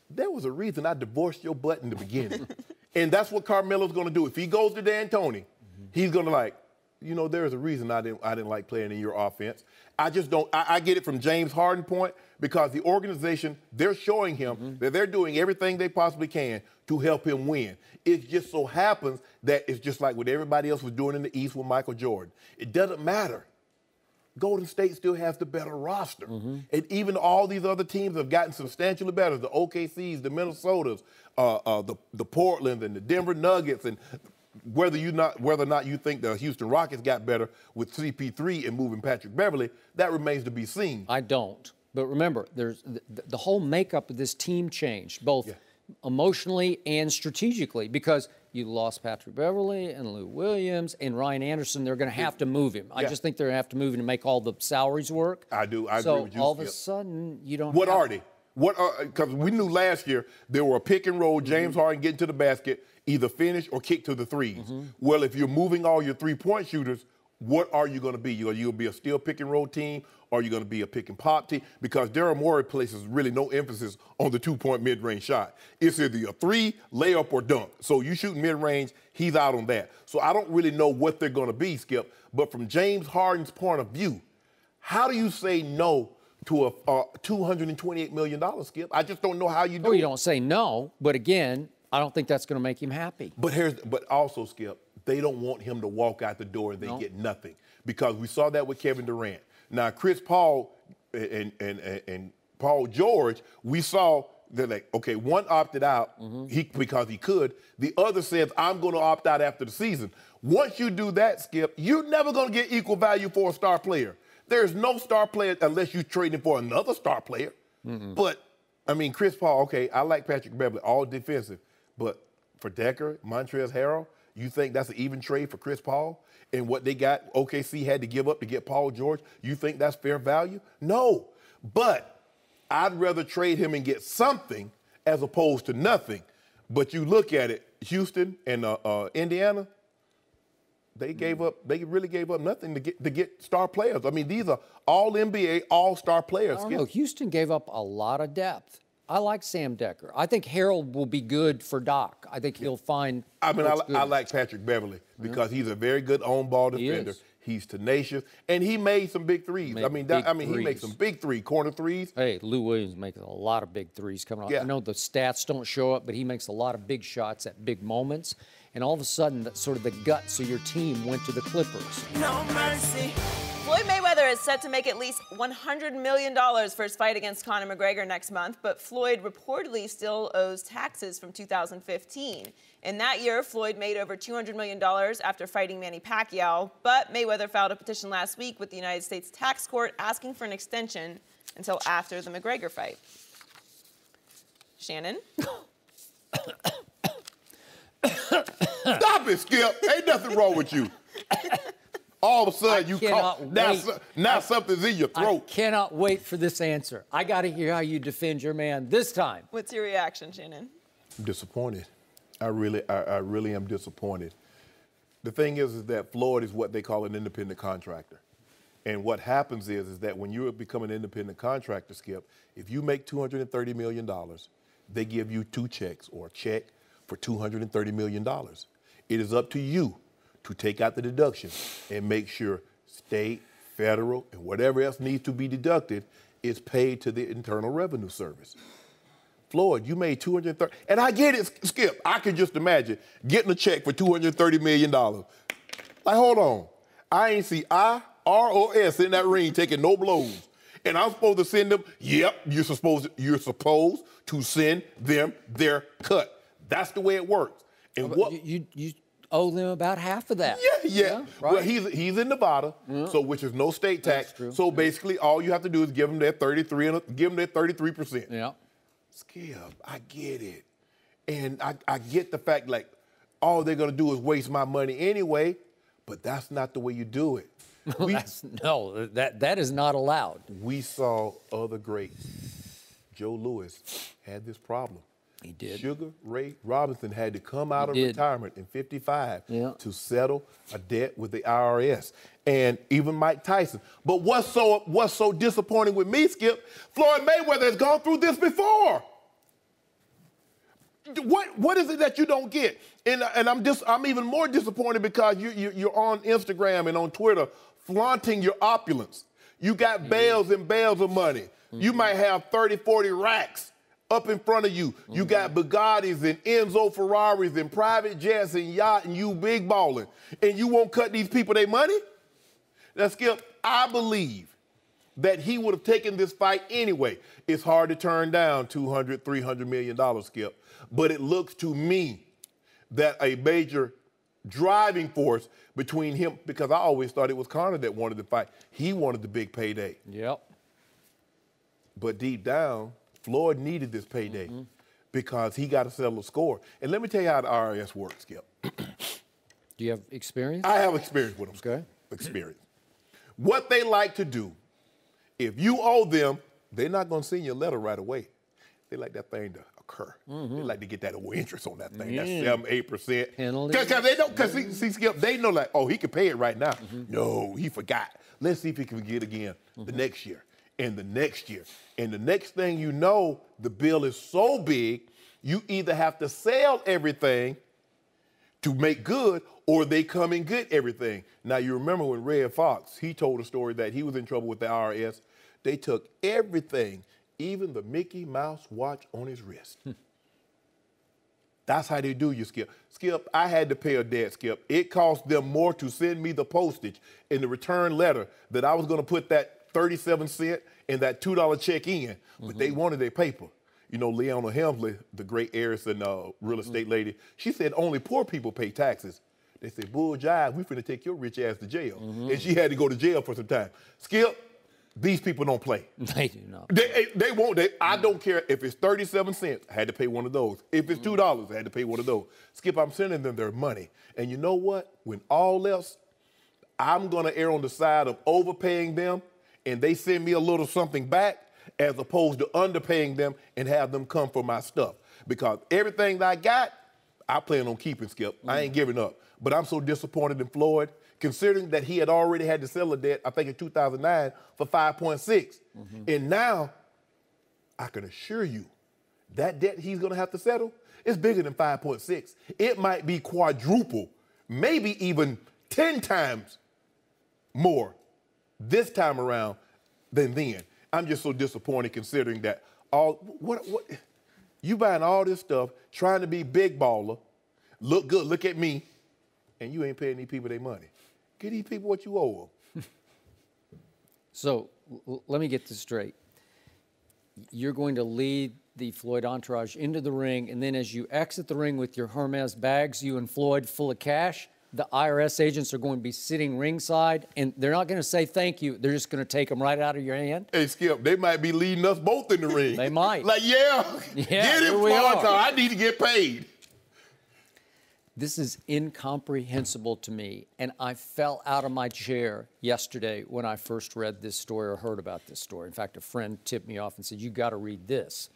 there was a reason I divorced your butt in the beginning. And that's what Carmelo's going to do. If he goes to D'Antoni, he's going to like, you know, there's a reason I didn't like playing in your offense. I just don't. I get it from James Harden point because the organization, they're showing him that they're doing everything they possibly can to help him win. It just so happens that it's just like what everybody else was doing in the East with Michael Jordan. It doesn't matter. Golden State still has the better roster. And even all these other teams have gotten substantially better. The OKCs, the Minnesotas, the Portland and the Denver Nuggets, and whether or not you think the Houston Rockets got better with CP3 and moving Patrick Beverley, that remains to be seen. I don't. But remember, there's the whole makeup of this team changed, both emotionally and strategically, because you lost Patrick Beverley and Lou Williams and Ryan Anderson. They're going to have to move him. I just think they're going to have to move him to make all the salaries work. I do. I agree with you. So all of a sudden, you don't. What are they? Because we knew last year there were a pick and roll, James Harden getting to the basket, either finish or kick to the threes. Well, if you're moving all your 3-point shooters, what are you going to be? You're going to be a still pick and roll team, or are you going to be a pick and pop team? Because Daryl Morey places really no emphasis on the 2-point mid-range shot. It's either a 3, layup, or dunk. So you shoot mid-range, he's out on that. So I don't really know what they're going to be, Skip. But from James Harden's point of view, how do you say no to a $228 million, Skip? I just don't know how you do it. You don't say no, but again, I don't think that's going to make him happy. But also, Skip, they don't want him to walk out the door and they get nothing, because we saw that with Kevin Durant. Now, Chris Paul and Paul George, we saw that, like, okay, one opted out because he could. The other says, I'm going to opt out after the season. Once you do that, Skip, you're never going to get equal value for a star player. There's no star player unless you trade him for another star player. But, I mean, Chris Paul, okay, I like Patrick Beverley, all defensive. But for Decker, Montrezl Harrell, you think that's an even trade for Chris Paul? And what they got, OKC had to give up to get Paul George, you think that's fair value? No. But I'd rather trade him and get something as opposed to nothing. But you look at it, Houston and Indiana, they really gave up nothing to get star players. I mean, these are all NBA, all-star players. I don't know. Houston gave up a lot of depth. I like Sam Decker. I think Harold will be good for Doc. I think he'll find. I mean, I like Patrick Beverley because he's a very good on-ball defender. He's tenacious, and he made some big threes. He makes some big corner threes. Hey, Lou Williams makes a lot of big threes coming off. I know the stats don't show up, but he makes a lot of big shots at big moments. And all of a sudden, that sort of the guts of your team went to the Clippers. No mercy. Floyd Mayweather is set to make at least $100 million for his fight against Conor McGregor next month, but Floyd reportedly still owes taxes from 2015. In that year, Floyd made over $200 million after fighting Manny Pacquiao, but Mayweather filed a petition last week with the United States Tax Court asking for an extension until after the McGregor fight. Shannon? Stop it, Skip. Ain't nothing wrong with you. All of a sudden, you caught. Now something's in your throat. I cannot wait for this answer. I got to hear how you defend your man this time. What's your reaction, Shannon? I'm disappointed. I really am disappointed. The thing is that Floyd is what they call an independent contractor. And what happens is that when you become an independent contractor, Skip, if you make $230 million, they give you 2 checks or a check for $230 million. It is up to you to take out the deduction and make sure state, federal, and whatever else needs to be deducted is paid to the Internal Revenue Service. Floyd, you made $230, and I get it, Skip. I can just imagine getting a check for $230 million. Like, hold on. I ain't see I, R, or S in that ring taking no blows. And I'm supposed to send them, yep, you're supposed to send them their cut. That's the way it works. And what you owe them about half of that. Yeah. Right? Well, he's in Nevada, so which is no state tax. So basically, all you have to do is give them their 33%. Yeah. Skip, I get it, and I get the fact like all they're gonna do is waste my money anyway, but that's not the way you do it. That is not allowed. We saw other greats. Joe Louis had this problem. He did. Sugar Ray Robinson had to come out of retirement in '55 to settle a debt with the IRS, and even Mike Tyson. But what's so disappointing with me, Skip? Floyd Mayweather has gone through this before. What is it that you don't get? And I'm even more disappointed because you're on Instagram and on Twitter flaunting your opulence. You got bales and bales of money. You might have 30, 40 racks up in front of you. You got Bugattis and Enzo Ferraris and private jets and yacht, and you big balling. And you won't cut these people their money? Now, Skip, I believe that he would have taken this fight anyway. It's hard to turn down $200, $300 million, Skip. But it looks to me that a major driving force between him, because I always thought it was Conor that wanted the fight. He wanted the big payday. Yep. But deep down, Floyd needed this payday because he got to settle a score. And let me tell you how the IRS works, Skip. Do you have experience? I have experience with them. Okay. Experience. What they like to do, if you owe them, they're not going to send you a letter right away. They like that thing to occur. They like to get that over interest on that thing. That's 7-8%. Penalty. Because they don't. Because see, Skip, they know like, oh, he can pay it right now. No, he forgot. Let's see if he can get it again the next year. And the next year. And the next thing you know, the bill is so big, you either have to sell everything to make good, or they come and get everything. Now, you remember when Red Fox, he told a story that he was in trouble with the IRS. They took everything, even the Mickey Mouse watch on his wrist. That's how they do you, Skip. Skip, I had to pay a debt, Skip. It cost them more to send me the postage in the return letter that I was going to put that 37-cent and that $2 check in, but they wanted their paper. You know, Leona Helmsley, the great heiress and real estate lady, she said only poor people pay taxes. They said, bull jive, we finna take your rich ass to jail. And she had to go to jail for some time. Skip, these people don't play. They do not. They won't. I don't care if it's 37 cents, I had to pay one of those. If it's $2, I had to pay one of those. Skip, I'm sending them their money. And you know what? When all else, I'm gonna err on the side of overpaying them, and they send me a little something back, as opposed to underpaying them and have them come for my stuff. Because everything that I got, I plan on keeping, Skip. I ain't giving up. But I'm so disappointed in Floyd, considering that he had already had to sell a debt, I think in 2009, for 5.6. And now, I can assure you, that debt he's gonna have to settle is bigger than 5.6. It might be quadruple, maybe even 10 times more this time around than then. I'm just so disappointed considering that what you buying all this stuff, trying to be big baller, look good, look at me, and you ain't paying these people their money. Give these people what you owe them. So let me get this straight. You're going to lead the Floyd entourage into the ring, and then as you exit the ring with your Hermes bags, you and Floyd full of cash, the IRS agents are going to be sitting ringside, and they're not going to say thank you. They're just going to take them right out of your hand. Hey, Skip, they might be leading us both in the ring. They might. Like, get him, Floyd, I need to get paid. This is incomprehensible to me, and I fell out of my chair yesterday when I first read this story or heard about this story. In fact, a friend tipped me off and said, you got to read this.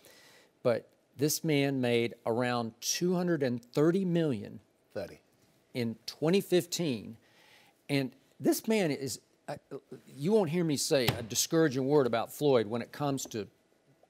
But this man made around $230 million in 2015, and this man is, you won't hear me say a discouraging word about Floyd when it comes to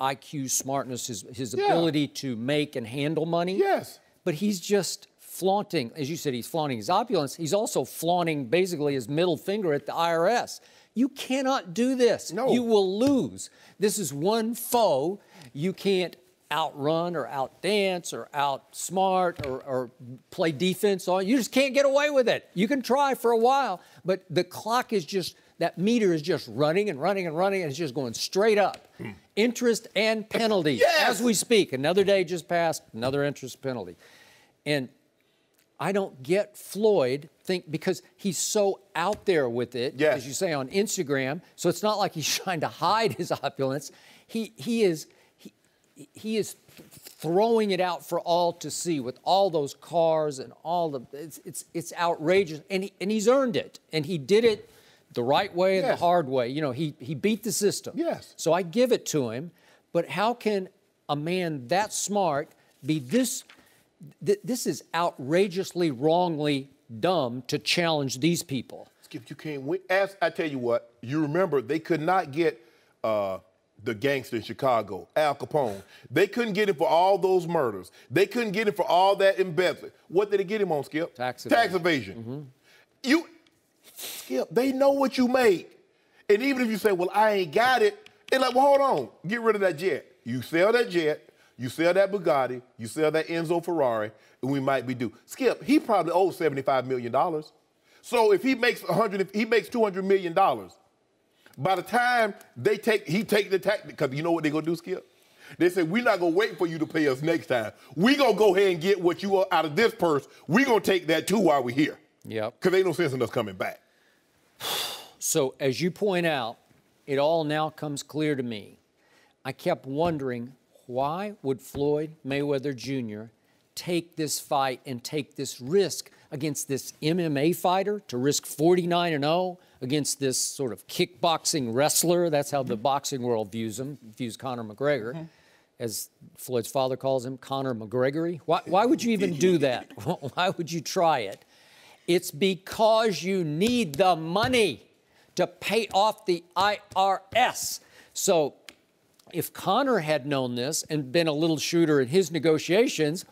IQ, smartness, his ability to make and handle money. Yes. But he's just flaunting, as you said, he's flaunting his opulence. He's also flaunting basically his middle finger at the IRS. You cannot do this. No. You will lose. This is one foe you can't outrun or outdance or outsmart or play defense on. You just can't get away with it. You can try for a while, but the clock is just, that meter is just running and running and running, and it's just going straight up. Interest and penalty as we speak. Another day just passed, another interest penalty. And I don't get Floyd because he's so out there with it, as you say, on Instagram. So it's not like he's trying to hide his opulence. He is throwing it out for all to see with all those cars and all the. It's outrageous, and he's earned it, and he did it the right way and the hard way. You know, he beat the system. Yes. So I give it to him, but how can a man that smart be this? This is outrageously, wrongly dumb to challenge these people. Skip, you can't win. I tell you what, you remember they could not get the gangster in Chicago, Al Capone. They couldn't get him for all those murders. They couldn't get him for all that embezzling. What did they get him on, Skip? Tax evasion. Tax evasion. Skip, they know what you make. And even if you say, well, I ain't got it, they're like, well, hold on. Get rid of that jet. You sell that jet. You sell that Bugatti, you sell that Enzo Ferrari, and we might be due. Skip, he probably owes $75 million. So if he makes $200 million, by the time he take the tax, because you know what they're gonna do, Skip? They say, we're not gonna wait for you to pay us next time. We're gonna go ahead and get what you are out of this purse. We're gonna take that too while we're here. Yep. Because ain't no sense in us coming back. So as you point out, it all now comes clear to me. I kept wondering, why would Floyd Mayweather Jr. take this fight and take this risk against this MMA fighter, to risk 49-0 against this sort of kickboxing wrestler? That's how the boxing world views Conor McGregor, as Floyd's father calls him, Conor McGregory. Why would you even do that? Why would you try it? It's because you need the money to pay off the IRS. So if Conor had known this and been a little shooter in his negotiations,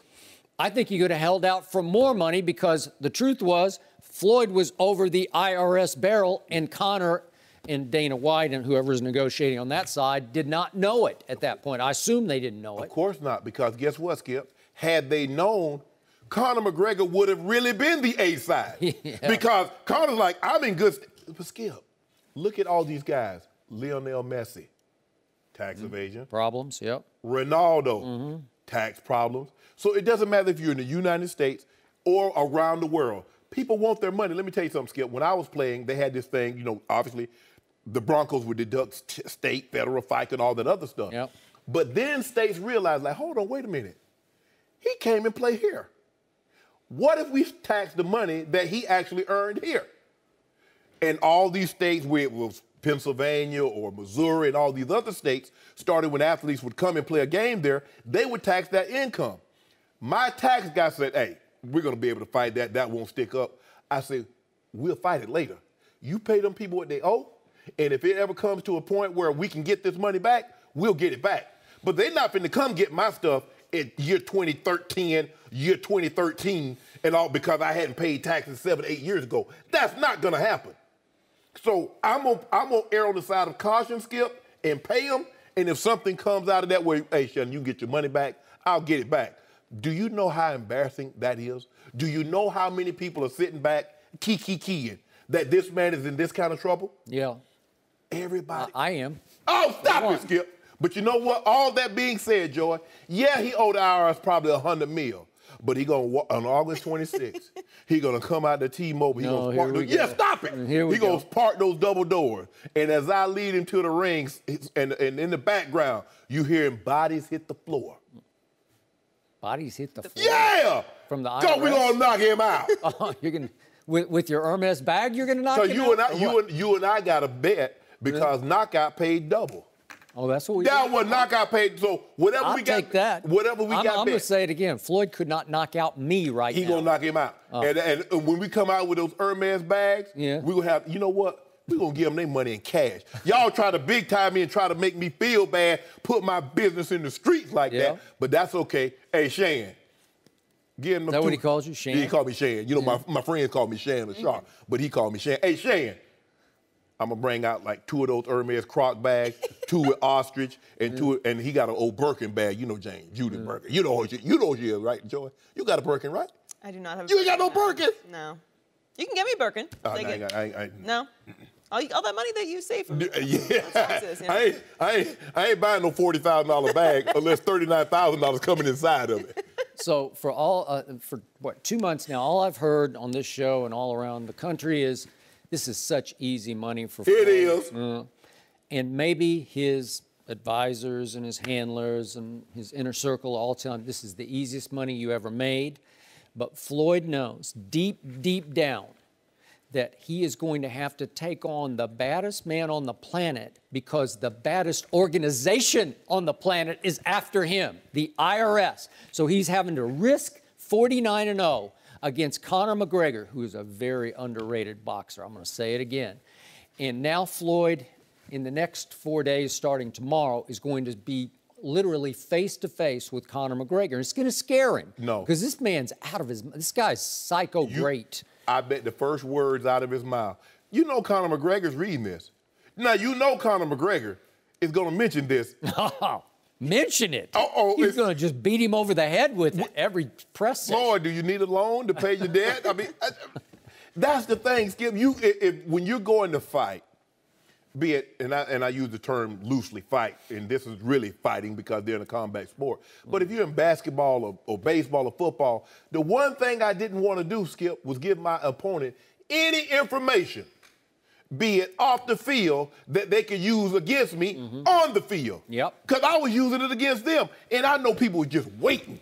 I think he could have held out for more money, because the truth was Floyd was over the IRS barrel, and Conor and Dana White and whoever's negotiating on that side did not know it at that point. I assume they didn't know it. Of course not, because guess what, Skip? Had they known, Conor McGregor would have really been the A side. Because Conor's like, I'm in good but Skip, look at all these guys. Lionel Messi. Tax evasion. Problems, yep. Ronaldo, tax problems. So it doesn't matter if you're in the United States or around the world. People want their money. Let me tell you something, Skip. When I was playing, they had this thing, you know, obviously the Broncos would deduct state, federal, FICA, and all that other stuff. Yep. But then states realized, like, hold on, wait a minute. He came and played here. What if we tax the money that he actually earned here? And all these states where it was Pennsylvania or Missouri and all these other states, started when athletes would come and play a game there, they would tax that income. My tax guy said, hey, we're going to be able to fight that. That won't stick up. I said, we'll fight it later. You pay them people what they owe, and if it ever comes to a point where we can get this money back, we'll get it back. But they're not finna come get my stuff in year 2013, year 2013, and all because I hadn't paid taxes 7, 8 years ago. That's not going to happen. So I'm gonna err on the side of caution, Skip, and pay them. And if something comes out of that way, hey, Shannon, you can get your money back, I'll get it back. Do you know how embarrassing that is? Do you know how many people are sitting back, keying, that this man is in this kind of trouble? Yeah. Everybody. I am. Oh, stop it, Skip. But you know what? All that being said, Joy, yeah, he owed the IRS probably $100 million. But he gonna on August 26th, he gonna come out to T-Mobile. He gonna park those, stop it. He gonna park those double doors. And as I lead him to the rings, and in the background, you hear him bodies hit the floor. Bodies hit the floor. Yeah. From the IRS. So we gonna knock him out. You're gonna with your Hermes bag, you're gonna knock him out. You and I got a bet because Knockout paid double. Oh, that's what we. That was Knockout paid. So whatever I'll we got, take that. Whatever we got. I'm gonna say it again. Floyd could not knock out me right now. He gonna knock him out. And when we come out with those Hermes bags, we gonna have. You know what? We gonna give them their money in cash. Y'all try to big time me and try to make me feel bad, put my business in the streets like that. But that's okay. Hey, Shan. Give him. Is that what he calls you, Shan? Yeah, he called me Shan. You know, my friends call me Shannon Sharpe, but he called me Shan. Hey, Shan. I'm gonna bring out like 2 of those Hermes Croc bags, 2 with ostrich, and 2, and he got an old Birkin bag. You know, Jane, Judith Birkin. You know who she is, right, Joy? You got a Birkin, right? I do not have. You ain't got no Birkin. No. You can get me a Birkin. No. All that money that you save from I ain't buying no $40,000 bag unless $39,000 coming inside of it. So for 2 months now, all I've heard on this show and all around the country is this is such easy money for Floyd. It is. And maybe his advisors and his handlers and his inner circle all tell him this is the easiest money you ever made. But Floyd knows deep, deep down that he is going to have to take on the baddest man on the planet because the baddest organization on the planet is after him, the IRS. So he's having to risk 49-0 against Conor McGregor, who is a very underrated boxer. I'm going to say it again. And now Floyd, in the next 4 days, starting tomorrow, is going to be literally face-to-face with Conor McGregor. It's going to scare him. No. Because this man's out of his... This guy's psycho great. I bet the first words out of his mouth. You know Conor McGregor's reading this. Now, you know Conor McGregor is going to mention this. Mention it. He's going to just beat him over the head with it every press session. Lord, do you need a loan to pay your debt? I mean, that's the thing, Skip. When you're going to fight, be it, and I use the term loosely, fight, and this is really fighting because they're in a combat sport. But if you're in basketball or baseball or football, the one thing I didn't want to do, Skip, was give my opponent any information, be it off the field, that they could use against me on the field. Yep. Because I was using it against them. And I know people were just waiting.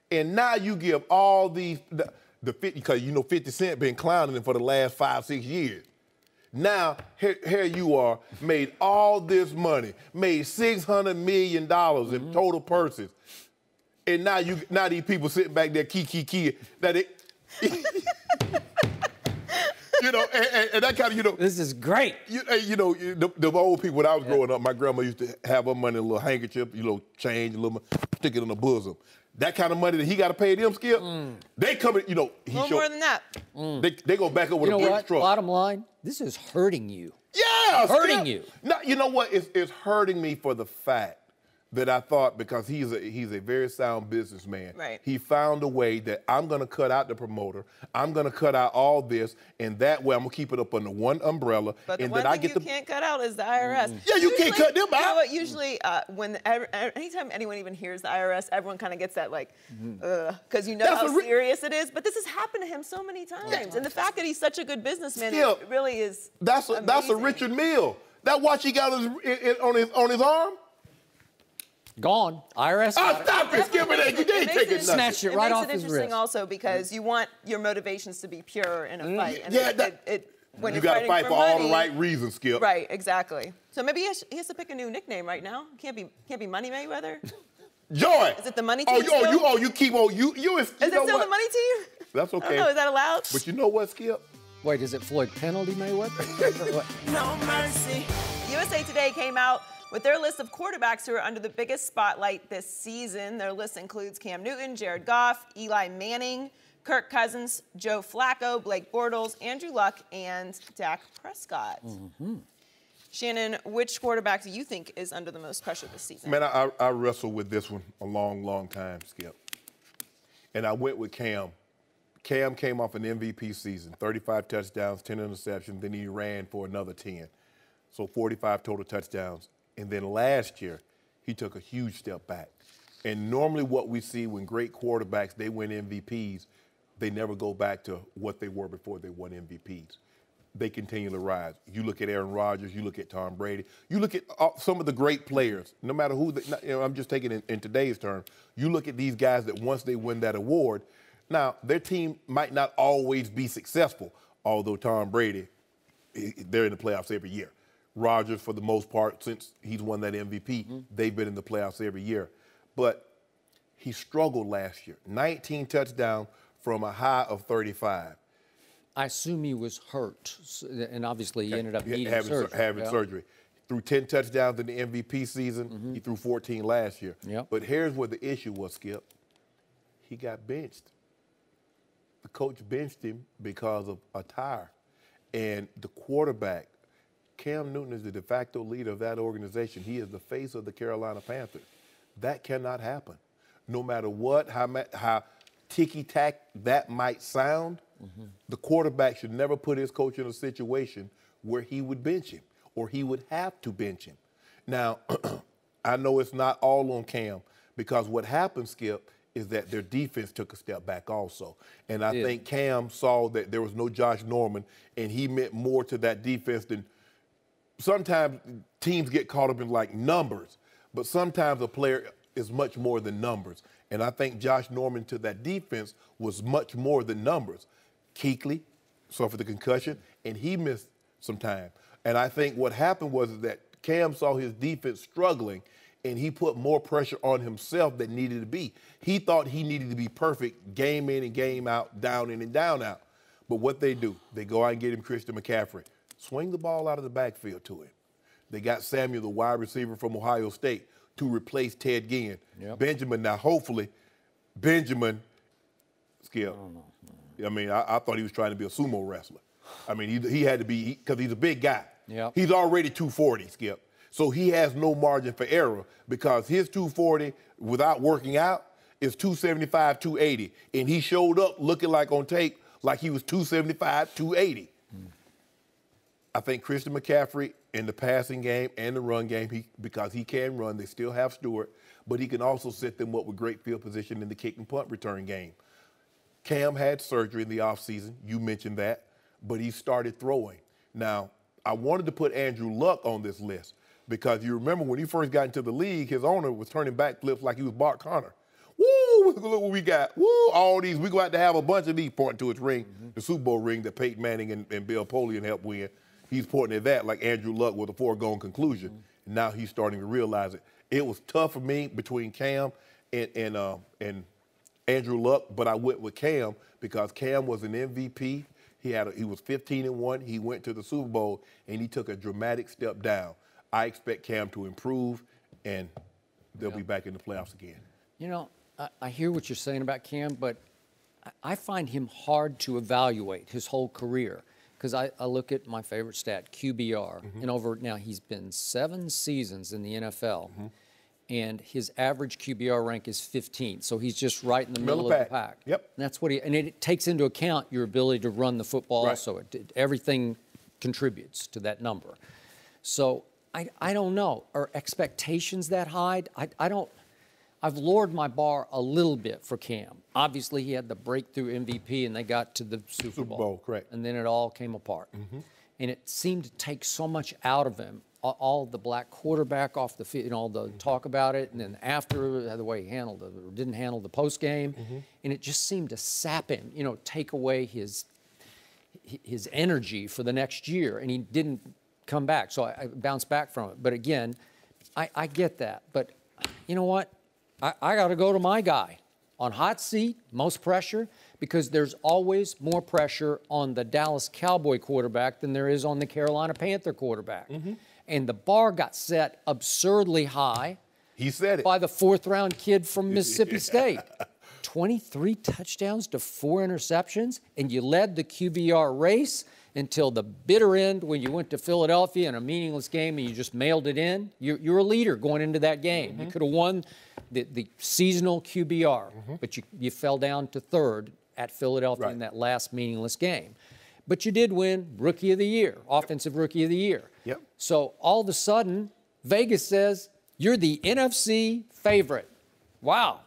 And now you give all these, the 50, because you know 50 Cent been clowning them for the last 5-6 years. Now, here you are, made all this money, made $600 million in total purses. And now these people sitting back there, key, that it... You know, and that kind of, you know... This is great. You know, the old people, when I was growing up, my grandma used to have her money in a little handkerchief, change, stick it in the bosom. That kind of money that he got to pay them, Skip, they come in, more than that. They go back up with a big truck. Bottom line, this is hurting you. Yeah, hurting you. No, you know what? It's hurting me for the fact that I thought, because he's a very sound businessman. Right. He found a way that I'm going to cut out the promoter. I'm going to cut out all this, and that way I'm going to keep it up under one umbrella. But the one thing you can't cut out is the IRS. Yeah, you can't cut them out. You know what? Usually, anytime anyone even hears the IRS, everyone kind of gets that because you know how serious it is. But this has happened to him so many times, and the fact that he's such a good businessman, it really is. That's a Richard Mille. That watch he got on his arm. Gone. IRS. Stop it. Skip it. You ain't taking nothing. Snatched it right off his wrist. It makes it interesting also because you want your motivations to be pure in a fight. And when you got to fight for all the right reasons, Skip. Right, exactly. So maybe he has to pick a new nickname right now. Can't be Money Mayweather. Joy. Is it the money team? You keep on. Is it still the money team? That's okay. I don't know. Is that allowed? But you know what, Skip? Wait, is it Floyd penalty Mayweather? No mercy. USA Today came out with their list of quarterbacks who are under the biggest spotlight this season. Their list includes Cam Newton, Jared Goff, Eli Manning, Kirk Cousins, Joe Flacco, Blake Bortles, Andrew Luck, and Dak Prescott. Shannon, which quarterback do you think is under the most pressure this season? Man, I wrestled with this one a long, long time, Skip. And I went with Cam. Cam came off an MVP season, 35 touchdowns, 10 interceptions, then he ran for another 10. So 45 total touchdowns. And then last year, he took a huge step back. And normally what we see when great quarterbacks, they win MVPs, they never go back to what they were before they won MVPs. They continue to rise. You look at Aaron Rodgers, you look at Tom Brady, you look at some of the great players, no matter who, I'm just taking it in today's term, you look at these guys that once they win that award, now their team might not always be successful, although Tom Brady, they're in the playoffs every year. Rodgers, for the most part, since he's won that MVP, they've been in the playoffs every year. But he struggled last year. 19 touchdowns from a high of 35. I assume he was hurt, and obviously he ended up needing having surgery. Threw 10 touchdowns in the MVP season. He threw 14 last year. But here's where the issue was, Skip. He got benched. The coach benched him because of a tire. And the quarterback, Cam Newton, is the de facto leader of that organization. He is the face of the Carolina Panthers. That cannot happen. No matter what, how ticky-tack that might sound, the quarterback should never put his coach in a situation where he would bench him or he would have to bench him. Now, I know it's not all on Cam because what happened, Skip, is that their defense took a step back also. And I think Cam saw that there was no Josh Norman, and he meant more to that defense than sometimes teams get caught up in like numbers, but sometimes a player is much more than numbers. And I think Josh Norman to that defense was much more than numbers. Kuechly suffered the concussion, and he missed some time. And I think what happened was that Cam saw his defense struggling, and he put more pressure on himself than needed to be. He thought he needed to be perfect game in and game out, down in and down out. But what they do, they go out and get him Christian McCaffrey. Swing the ball out of the backfield to him. They got Samuel, the wide receiver from Ohio State, to replace Ted Ginn. Benjamin, now hopefully, Benjamin, Skip. I mean, I thought he was trying to be a sumo wrestler. I mean, he had to be, because he's a big guy. He's already 240, Skip. So he has no margin for error because his 240 without working out is 275, 280. And he showed up looking like on tape like he was 275, 280. I think Christian McCaffrey in the passing game and the run game, because he can run, they still have Stewart, but he can also set them up with great field position in the kick and punt return game. Cam had surgery in the offseason. You mentioned that, but he started throwing. Now, I wanted to put Andrew Luck on this list because you remember when he first got into the league, his owner was turning back flips like he was Bart Connor. Woo, look what we got. Woo, all these. We're going to have to have a bunch of these pointing to his ring, the Super Bowl ring that Peyton Manning and Bill Polian helped win. He's pointing at that like Andrew Luck with a foregone conclusion. And now he's starting to realize it. It was tough for me between Cam and Andrew Luck, but I went with Cam because Cam was an MVP. He was 15-1. He went to the Super Bowl, and he took a dramatic step down. I expect Cam to improve, and they'll be back in the playoffs again. You know, I hear what you're saying about Cam, but I find him hard to evaluate his whole career because I look at my favorite stat, QBR, and now he's been 7 seasons in the NFL, and his average QBR rank is 15, so he's just right in the middle of the pack. And that's what and it takes into account your ability to run the football also. Everything contributes to that number. So I don't know. Are expectations that high? I've lowered my bar a little bit for Cam. Obviously, he had the breakthrough MVP, and they got to the Super Bowl. Correct. And then it all came apart. And it seemed to take so much out of him, all the black quarterback off the field, all the talk about it, and then after the way he handled it, or didn't handle the post game, and it just seemed to sap him, take away his energy for the next year, and he didn't come back. So I bounced back from it. But again, I get that. But you know what? I got to go to my guy on hot seat, most pressure, because there's always more pressure on the Dallas Cowboy quarterback than there is on the Carolina Panther quarterback. And the bar got set absurdly high. He said it. By the 4th-round kid from Mississippi State. 23 touchdowns to 4 interceptions, and you led the QBR race until the bitter end when you went to Philadelphia in a meaningless game and you just mailed it in. You're a leader going into that game. You could have won the seasonal QBR, but you fell down to 3rd at Philadelphia in that last meaningless game. But you did win Rookie of the Year, Offensive Rookie of the Year. Yep. So all of a sudden, Vegas says, you're the NFC favorite. Wow.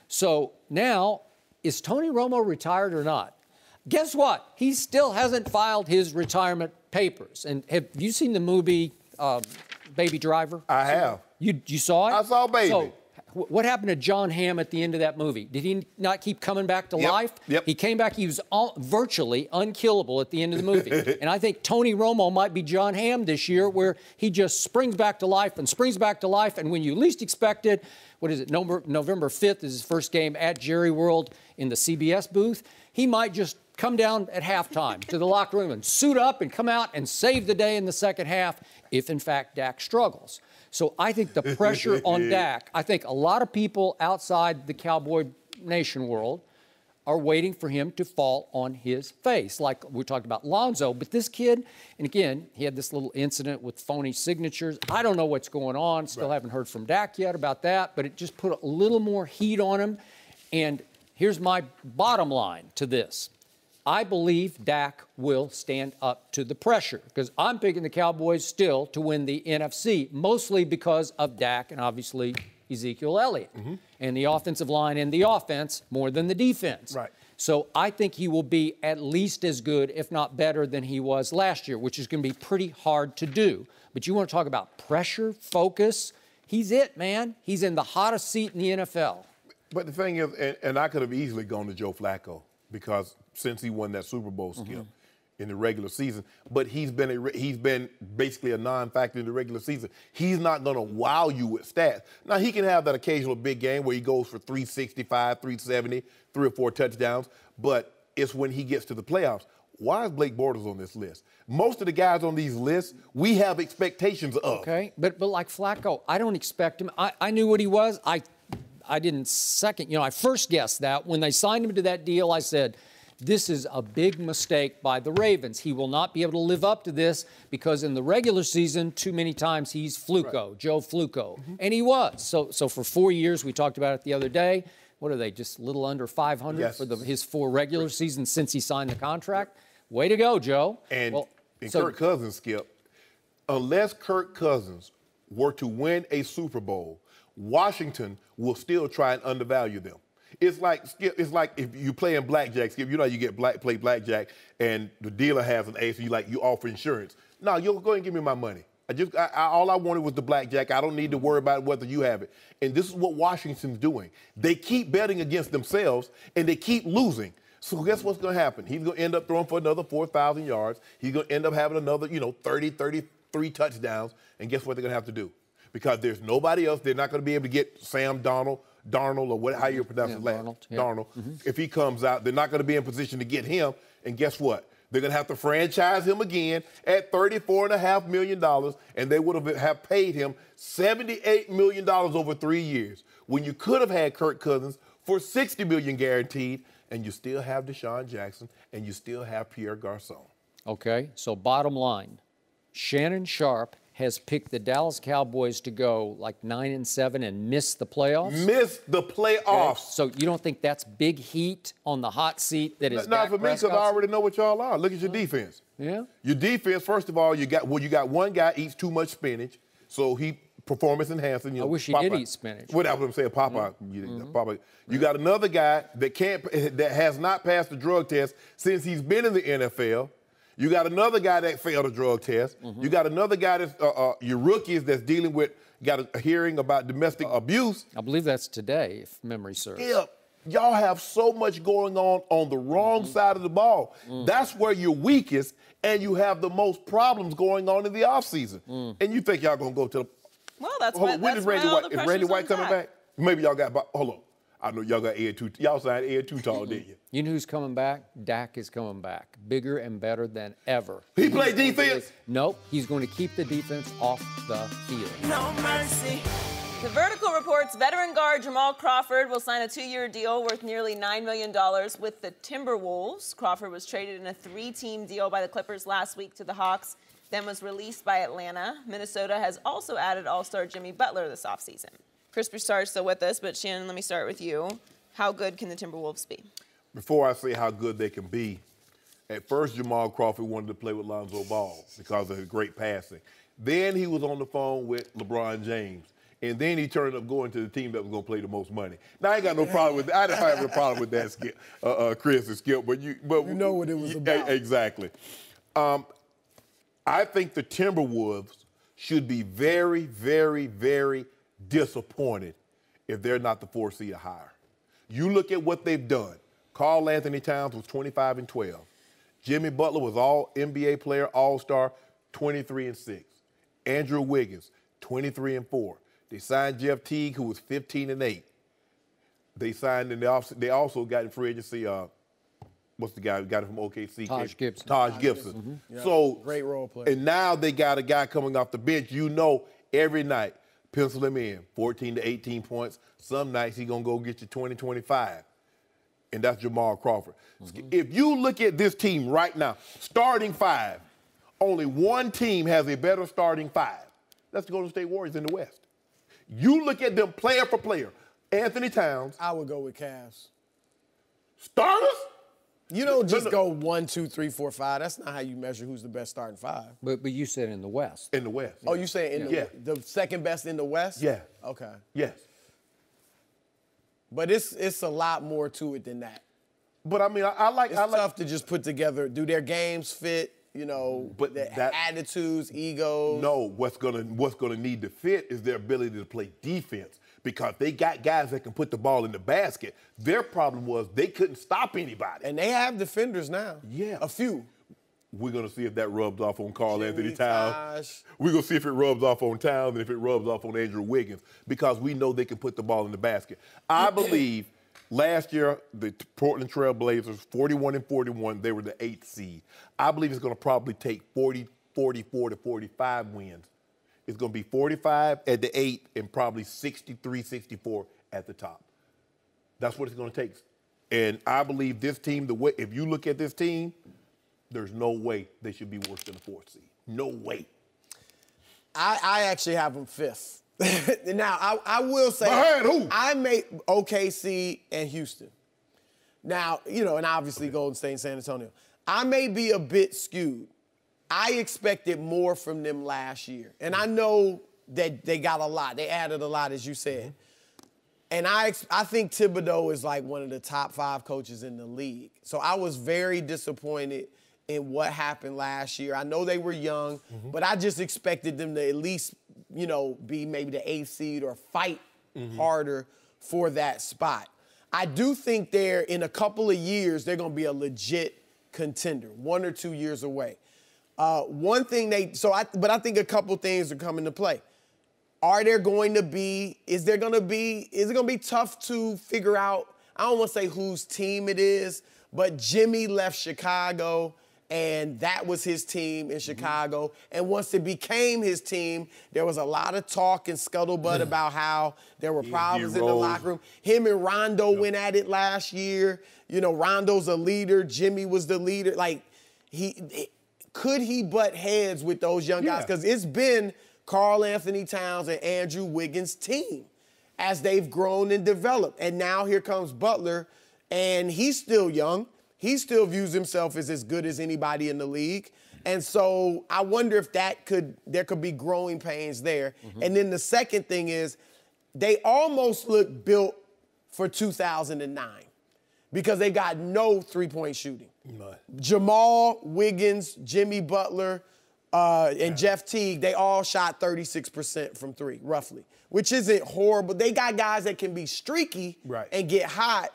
So now, is Tony Romo retired or not? Guess what? He still hasn't filed his retirement papers. And have you seen the movie Baby Driver? I have. You saw it? I saw Baby. So, what happened to John Hamm at the end of that movie? Did he not keep coming back to life? Yep. He came back. He was virtually unkillable at the end of the movie. And I think Tony Romo might be John Hamm this year, where he just springs back to life and springs back to life. And when you least expect it, what is it, November 5th is his first game at Jerry World in the CBS booth. He might just come down at halftime to the locker room and suit up and come out and save the day in the second half if, in fact, Dak struggles. So I think the pressure on Dak, I think a lot of people outside the Cowboy Nation world are waiting for him to fall on his face. Like we talked about Lonzo, but this kid, and again, he had this little incident with phony signatures. I don't know what's going on. Still haven't heard from Dak yet about that, but it just put a little more heat on him. And here's my bottom line to this. I believe Dak will stand up to the pressure because I'm picking the Cowboys still to win the NFC, mostly because of Dak and obviously Ezekiel Elliott and the offensive line and the offense more than the defense. Right. So I think he will be at least as good, if not better, than he was last year, which is going to be pretty hard to do. But you want to talk about pressure, focus, he's it, man. He's in the hottest seat in the NFL. But the thing is, and I could have easily gone to Joe Flacco because since he won that Super Bowl skip in the regular season, but he's been basically a non-factor in the regular season. He's not going to wow you with stats. Now, he can have that occasional big game where he goes for 365, 370, 3 or 4 touchdowns, but it's when he gets to the playoffs. Why is Blake Bortles on this list? Most of the guys on these lists, we have expectations of. Okay, but like Flacco, I don't expect him. I knew what he was. I didn't second, I first guessed that. When they signed him to that deal, I said, this is a big mistake by the Ravens. He will not be able to live up to this because in the regular season, too many times he's Fluco, Joe Fluco. And he was. So for 4 years, we talked about it the other day. What are they, just a little under 500 for his 4 regular seasons since he signed the contract? Way to go, Joe. And Kirk Cousins, Skip, unless Kirk Cousins were to win a Super Bowl, Washington will still try and undervalue them. It's like if you play in blackjack, Skip, you know you play blackjack and the dealer has an ace and you offer insurance. No, you'll go ahead and give me my money. All I wanted was the blackjack. I don't need to worry about whether you have it. And this is what Washington's doing. They keep betting against themselves and they keep losing. So guess what's going to happen? He's going to end up throwing for another 4,000 yards. He's going to end up having another, 30, 33 touchdowns. And guess what they're going to have to do? Because there's nobody else. They're not going to be able to get Sam Darnold or how you pronounce his last name. Darnold. If he comes out, they're not going to be in position to get him. And guess what? They're going to have to franchise him again at $34.5 million, and they would have paid him $78 million over 3 years. When you could have had Kirk Cousins for $60 million guaranteed, and you still have Deshaun Jackson, and you still have Pierre Garçon. Okay, so bottom line, Shannon Sharpe has picked the Dallas Cowboys to go like 9-7 and miss the playoffs? Miss the playoffs. Okay. So you don't think that's big heat on the hot seat that is Not for me, because I already know what y'all are. Look at your defense. Yeah. Your defense, first of all, you got one guy eats too much spinach, so he performance enhancing. I wish he did eat spinach. Well, that's what I'm saying, Popeye. Popeye. You got another guy that has not passed the drug test since he's been in the NFL. You got another guy that failed a drug test. You got another guy that's your rookies that's dealing with, got a hearing about domestic abuse. I believe that's today, if memory serves. Yeah, y'all have so much going on the wrong side of the ball. That's where you're weakest, and you have the most problems going on in the offseason. And you think y'all gonna go to the? Well, that's when is Randy White? Is Randy White coming back? Maybe y'all got. Hold on. I know y'all got Ed Too. Y'all signed Ed Too Tall, didn't you? You know who's coming back? Dak is coming back, bigger and better than ever. He played defense? Nope. He's going to keep the defense off the field. No mercy. The Vertical reports veteran guard Jamal Crawford will sign a 2-year deal worth nearly $9 million with the Timberwolves. Crawford was traded in a 3-team deal by the Clippers last week to the Hawks, then was released by Atlanta. Minnesota has also added All-Star Jimmy Butler this offseason. Chris Broussard's still with us, but Shannon, let me start with you. How good can the Timberwolves be? Before I say how good they can be, At first, Jamal Crawford wanted to play with Alonzo Ball because of his great passing. Then he was on the phone with LeBron James. And then he turned up going to the team that was going to play the most money. Now, I ain't got no problem with that. I don't have no problem with that, Skip, Chris and Skip. But you know what it was about. Exactly. I think the Timberwolves should be very, very, very disappointed if they're not the 4 seed or higher. You look at what they've done. Karl Anthony Towns was 25-12. Jimmy Butler was all NBA player, all-star, 23-6. Andrew Wiggins, 23-4. They signed Jeff Teague, who was 15-8. They signed, and they also got in free agency, what's the guy who got it from OKC? Taj Gibson. Taj Gibson. Mm-hmm. Yep. So great role player. And now they got a guy coming off the bench. You know, every night, pencil him in, 14 to 18 points. Some nights he's gonna go get you 20, 25. And that's Jamal Crawford. Mm-hmm. If you look at this team right now, starting 5, only one team has a better starting 5. That's the Golden State Warriors in the West. You look at them player for player. Anthony Towns. I would go with Cavs. Starters? You don't just go 1, 2, 3, 4, 5. That's not how you measure who's the best starting 5. But you said in the West. In the West. Oh, you saying in the second best in the West? Yeah. Okay. Yes. But it's a lot more to it than that. But I mean, I like. It's tough to just put together. Do their games fit? You know, but their that, attitudes, egos. No, what's gonna need to fit is their ability to play defense, because they got guys that can put the ball in the basket. Their problem was they couldn't stop anybody. And they have defenders now. Yeah, a few. We're gonna see if that rubs off on Karl Anthony Towns. We're gonna see if it rubs off on Towns and if it rubs off on Andrew Wiggins, because we know they can put the ball in the basket. I believe. Last year, the Portland Trail Blazers, 41-41, they were the 8th seed. I believe it's going to probably take 44 to 45 wins. It's going to be 45 at the 8 and probably 63, 64 at the top. That's what it's going to take. And I believe this team, if you look at this team, there's no way they should be worse than the 4th seed. No way. I actually have them 5th. Now, I will say, who? I made OKC and Houston. Now, you know, and obviously Golden State and San Antonio. I may be a bit skewed. I expected more from them last year. And I know that they got a lot. They added a lot, as you said. And I think Thibodeau is like one of the top 5 coaches in the league. So I was very disappointed in what happened last year. I know they were young, but I just expected them to at least, you know, be maybe the 8th seed or fight harder for that spot. I do think in a couple of years, they're going to be a legit contender, 1 or 2 years away. One thing but I think a couple things are coming to play. Is it going to be tough to figure out, I don't want to say whose team it is, but Jimmy left Chicago, and that was his team in Chicago. And once it became his team, there was a lot of talk and scuttlebutt about how there were problems in the locker room. Him and Rondo went at it last year. You know, Rondo's a leader. Jimmy was the leader. Like, could he butt heads with those young guys? Because it's been Karl Anthony Towns and Andrew Wiggins' team as they've grown and developed. And now here comes Butler, and he's still young. He still views himself as good as anybody in the league. And so I wonder if there could be growing pains there. And then the second thing is they almost look built for 2009 because they got no three-point shooting. Jamal, Wiggins, Jimmy Butler, and Jeff Teague, they all shot 36% from 3, roughly, which isn't horrible. They got guys that can be streaky and get hot,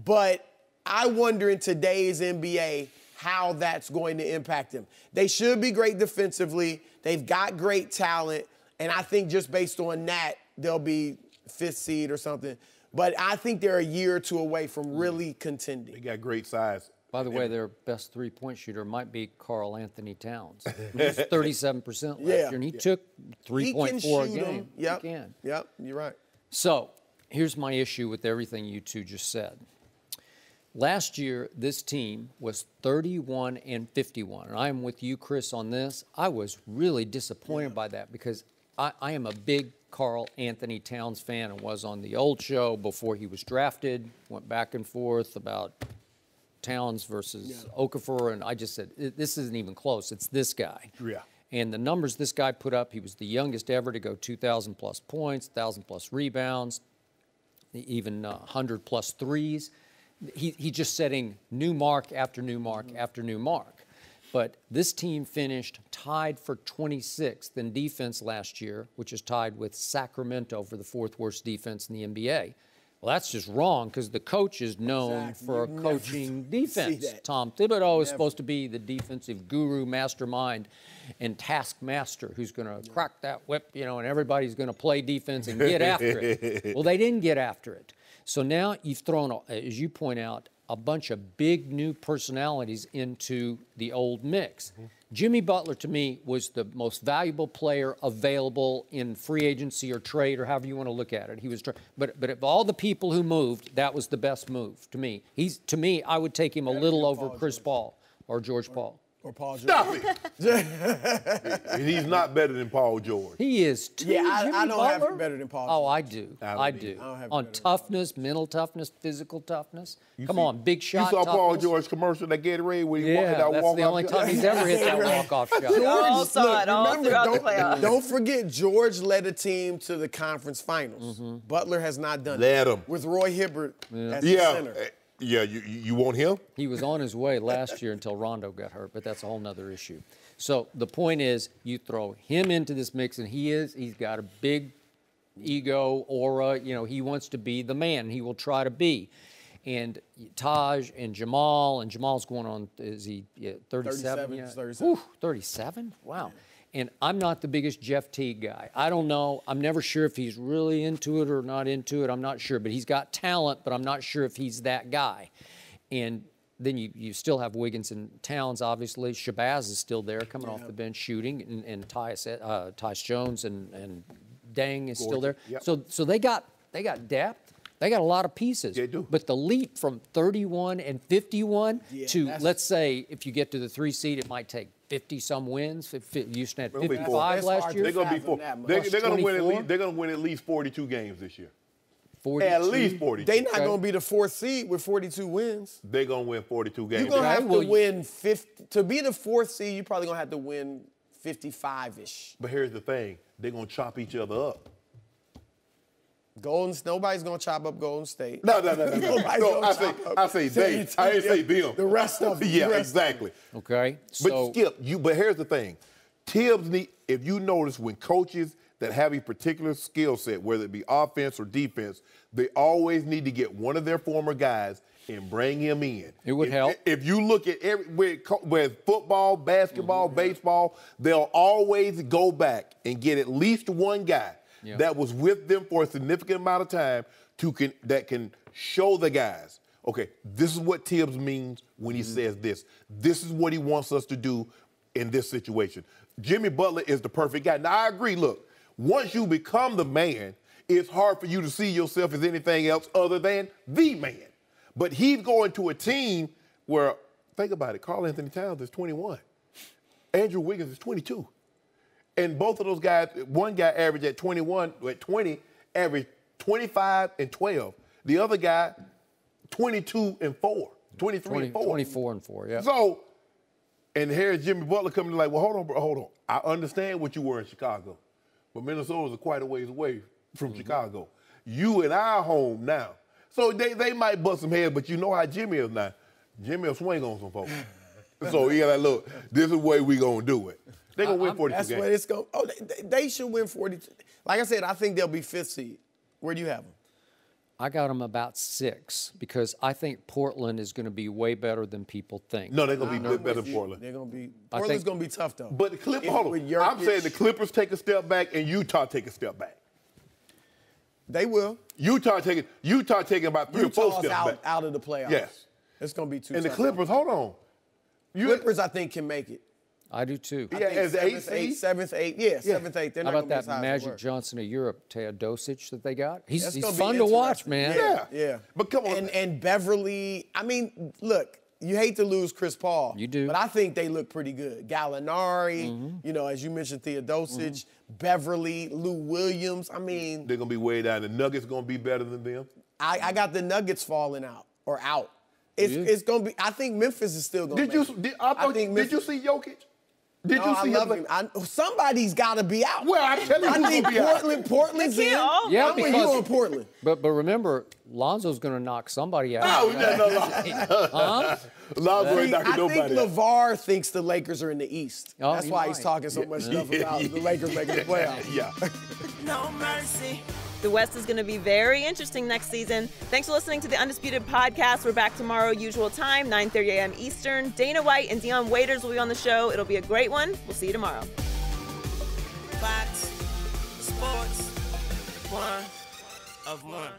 but I wonder in today's NBA how that's going to impact them. They should be great defensively. They've got great talent. And I think just based on that, they'll be 5th seed or something. But I think they're a year or 2 away from really contending. They got great size. By the way, their best 3-point shooter might be Karl Anthony Towns. He was 37% last year, and he took 3.4 a game. Yep. He can. Yep, you're right. So here's my issue with everything you two just said. Last year, this team was 31-51, and I am with you, Chris, on this. I was really disappointed by that because I am a big Karl Anthony Towns fan and was on the old show before he was drafted, went back and forth about Towns versus Okafor, and I just said, this isn't even close. It's this guy. Yeah. And the numbers this guy put up, he was the youngest ever to go 2,000-plus points, 1,000-plus rebounds, even 100-plus threes. He's just setting new mark after new mark after new mark. But this team finished tied for 26th in defense last year, which is tied with Sacramento for the 4th worst defense in the NBA. Well, that's just wrong because the coach is known for coaching defense. Tom Thibodeau is supposed to be the defensive guru, mastermind, and taskmaster who's going to crack that whip, you know, and everybody's going to play defense and get after it. Well, they didn't get after it. So now you've thrown, as you point out, a bunch of big new personalities into the old mix. Jimmy Butler, to me, was the most valuable player available in free agency or trade or however you want to look at it. He was, but of all the people who moved, that was the best move to me. To me, I would take him a little over Chris Paul or George Paul. Or Paul George. Stop it. And he's not better than Paul George. He is too. Yeah, Jimmy I don't Butler? have him better than Paul George. Oh, I do. I do. On toughness, mental toughness, physical toughness. Come on, big shot. You saw toughness. Paul George commercial that Gatorade when he Yeah, walked that's the only time he's ever hit that walk-off shot. We all saw it all throughout the playoffs. Don't forget, George led a team to the conference finals. Butler has not done Led it. him. With Roy Hibbert as the center. Yeah, you want him? He was on his way last year until Rondo got hurt, but that's a whole nother issue. So the point is, you throw him into this mix, and he's got a big ego, aura. You know, he wants to be the man. He will try to be. And Taj and Jamal's going on, is he 37? Yeah. 37. 37? Wow. And I'm not the biggest Jeff Teague guy. I don't know. I'm never sure if he's really into it or not into it. I'm not sure. But he's got talent, but I'm not sure if he's that guy. And then you still have Wiggins and Towns, obviously. Shabazz is still there, coming off the bench shooting. And Tyus Jones and Deng is still there. Yep. So they got depth. They got a lot of pieces. They do. But the leap from 31 and 51 to, let's say, if you get to the 3 seed, it might take 50-some wins. Houston had 55 last year. They're going to be 4. They're going to win at least. They're going to win at least 42 games this year. 42? At least 42. They're not going to be the 4th seed with 42 wins. They're going to win 42 games. You're going to have to win 50. To be the 4th seed, you're probably going to have to win 55-ish. But here's the thing. They're going to chop each other up. Nobody's going to chop up Golden State. No. I say they. I didn't say them. The rest of them. Yeah, exactly. Okay. But Skip, but here's the thing. Tibbs if you notice when coaches that have a particular skill set, whether it be offense or defense, they always need to get one of their former guys and bring him in. It would help. If you look at with football, basketball, baseball, they'll always go back and get at least one guy that was with them for a significant amount of time that can show the guys, okay, this is what Tibbs means when he says this. This is what he wants us to do in this situation. Jimmy Butler is the perfect guy. Now, I agree, look, once you become the man, it's hard for you to see yourself as anything else other than the man. But he's going to a team where, think about it, Karl Anthony Towns is 21. Andrew Wiggins is 22. And both of those guys, one guy averaged at 20, averaged 25 and 12. The other guy, 22 and 4, 23 and 4. 24 and 4, yeah. So, and here's Jimmy Butler coming like, well, hold on, bro, hold on. I understand what you were in Chicago, but Minnesota's quite a ways away from Chicago. You and I are home now. So they might bust some heads, but you know how Jimmy is now. Jimmy will swing on some folks. So he got like, look, this is the way we going to do it. They're going to win 42 games. That's what it's going. Oh, they should win 42. Like I said, I think they'll be 5th seed. Where do you have them? I got them about 6 because I think Portland is going to be way better than people think. No, they're going to be better than Portland. They're going to be. Portland's going to be tough, though. But the Clippers, hold on. I'm saying the Clippers take a step back and Utah take a step back. They will. Utah taking about 3 or 4 steps back. Out of the playoffs. Yes. It's going to be too And tough. the Clippers, hold on. Clippers, I think, can make it. I do too. Yeah, as the 8th seed? 7th, 8th. Yeah, 7th, 8th. They're How not about going to be as that high as they Magic were. Johnson of Europe, Teodosic that they got? He's That's gonna be fun to watch, interesting. man. Yeah. But come on. And Beverly, I mean, look, you hate to lose Chris Paul. You do. But I think they look pretty good. Gallinari, you know, as you mentioned, Theodosic, Beverly, Lou Williams. I mean. They're going to be way down. The Nuggets going to be better than them. I got the Nuggets falling out or out. It's gonna be. I think Memphis is still gonna. Did you see Jokic? Did you see him? Somebody's got to be out. Well, I'm telling you, I think Portland's in. Yeah, I'm with you on Portland. But remember, Lonzo's going to knock somebody out. No. Lonzo ain't knocking nobody I think LeVar thinks the Lakers are in the East. That's why he's talking so much stuff about the Lakers making the playoffs. Yeah. No mercy. The West is going to be very interesting next season. Thanks for listening to the Undisputed podcast. We're back tomorrow, usual time, 9:30 a.m. Eastern. Dana White and Deion Waiters will be on the show. It'll be a great one. We'll see you tomorrow. Fox Sports, one of one.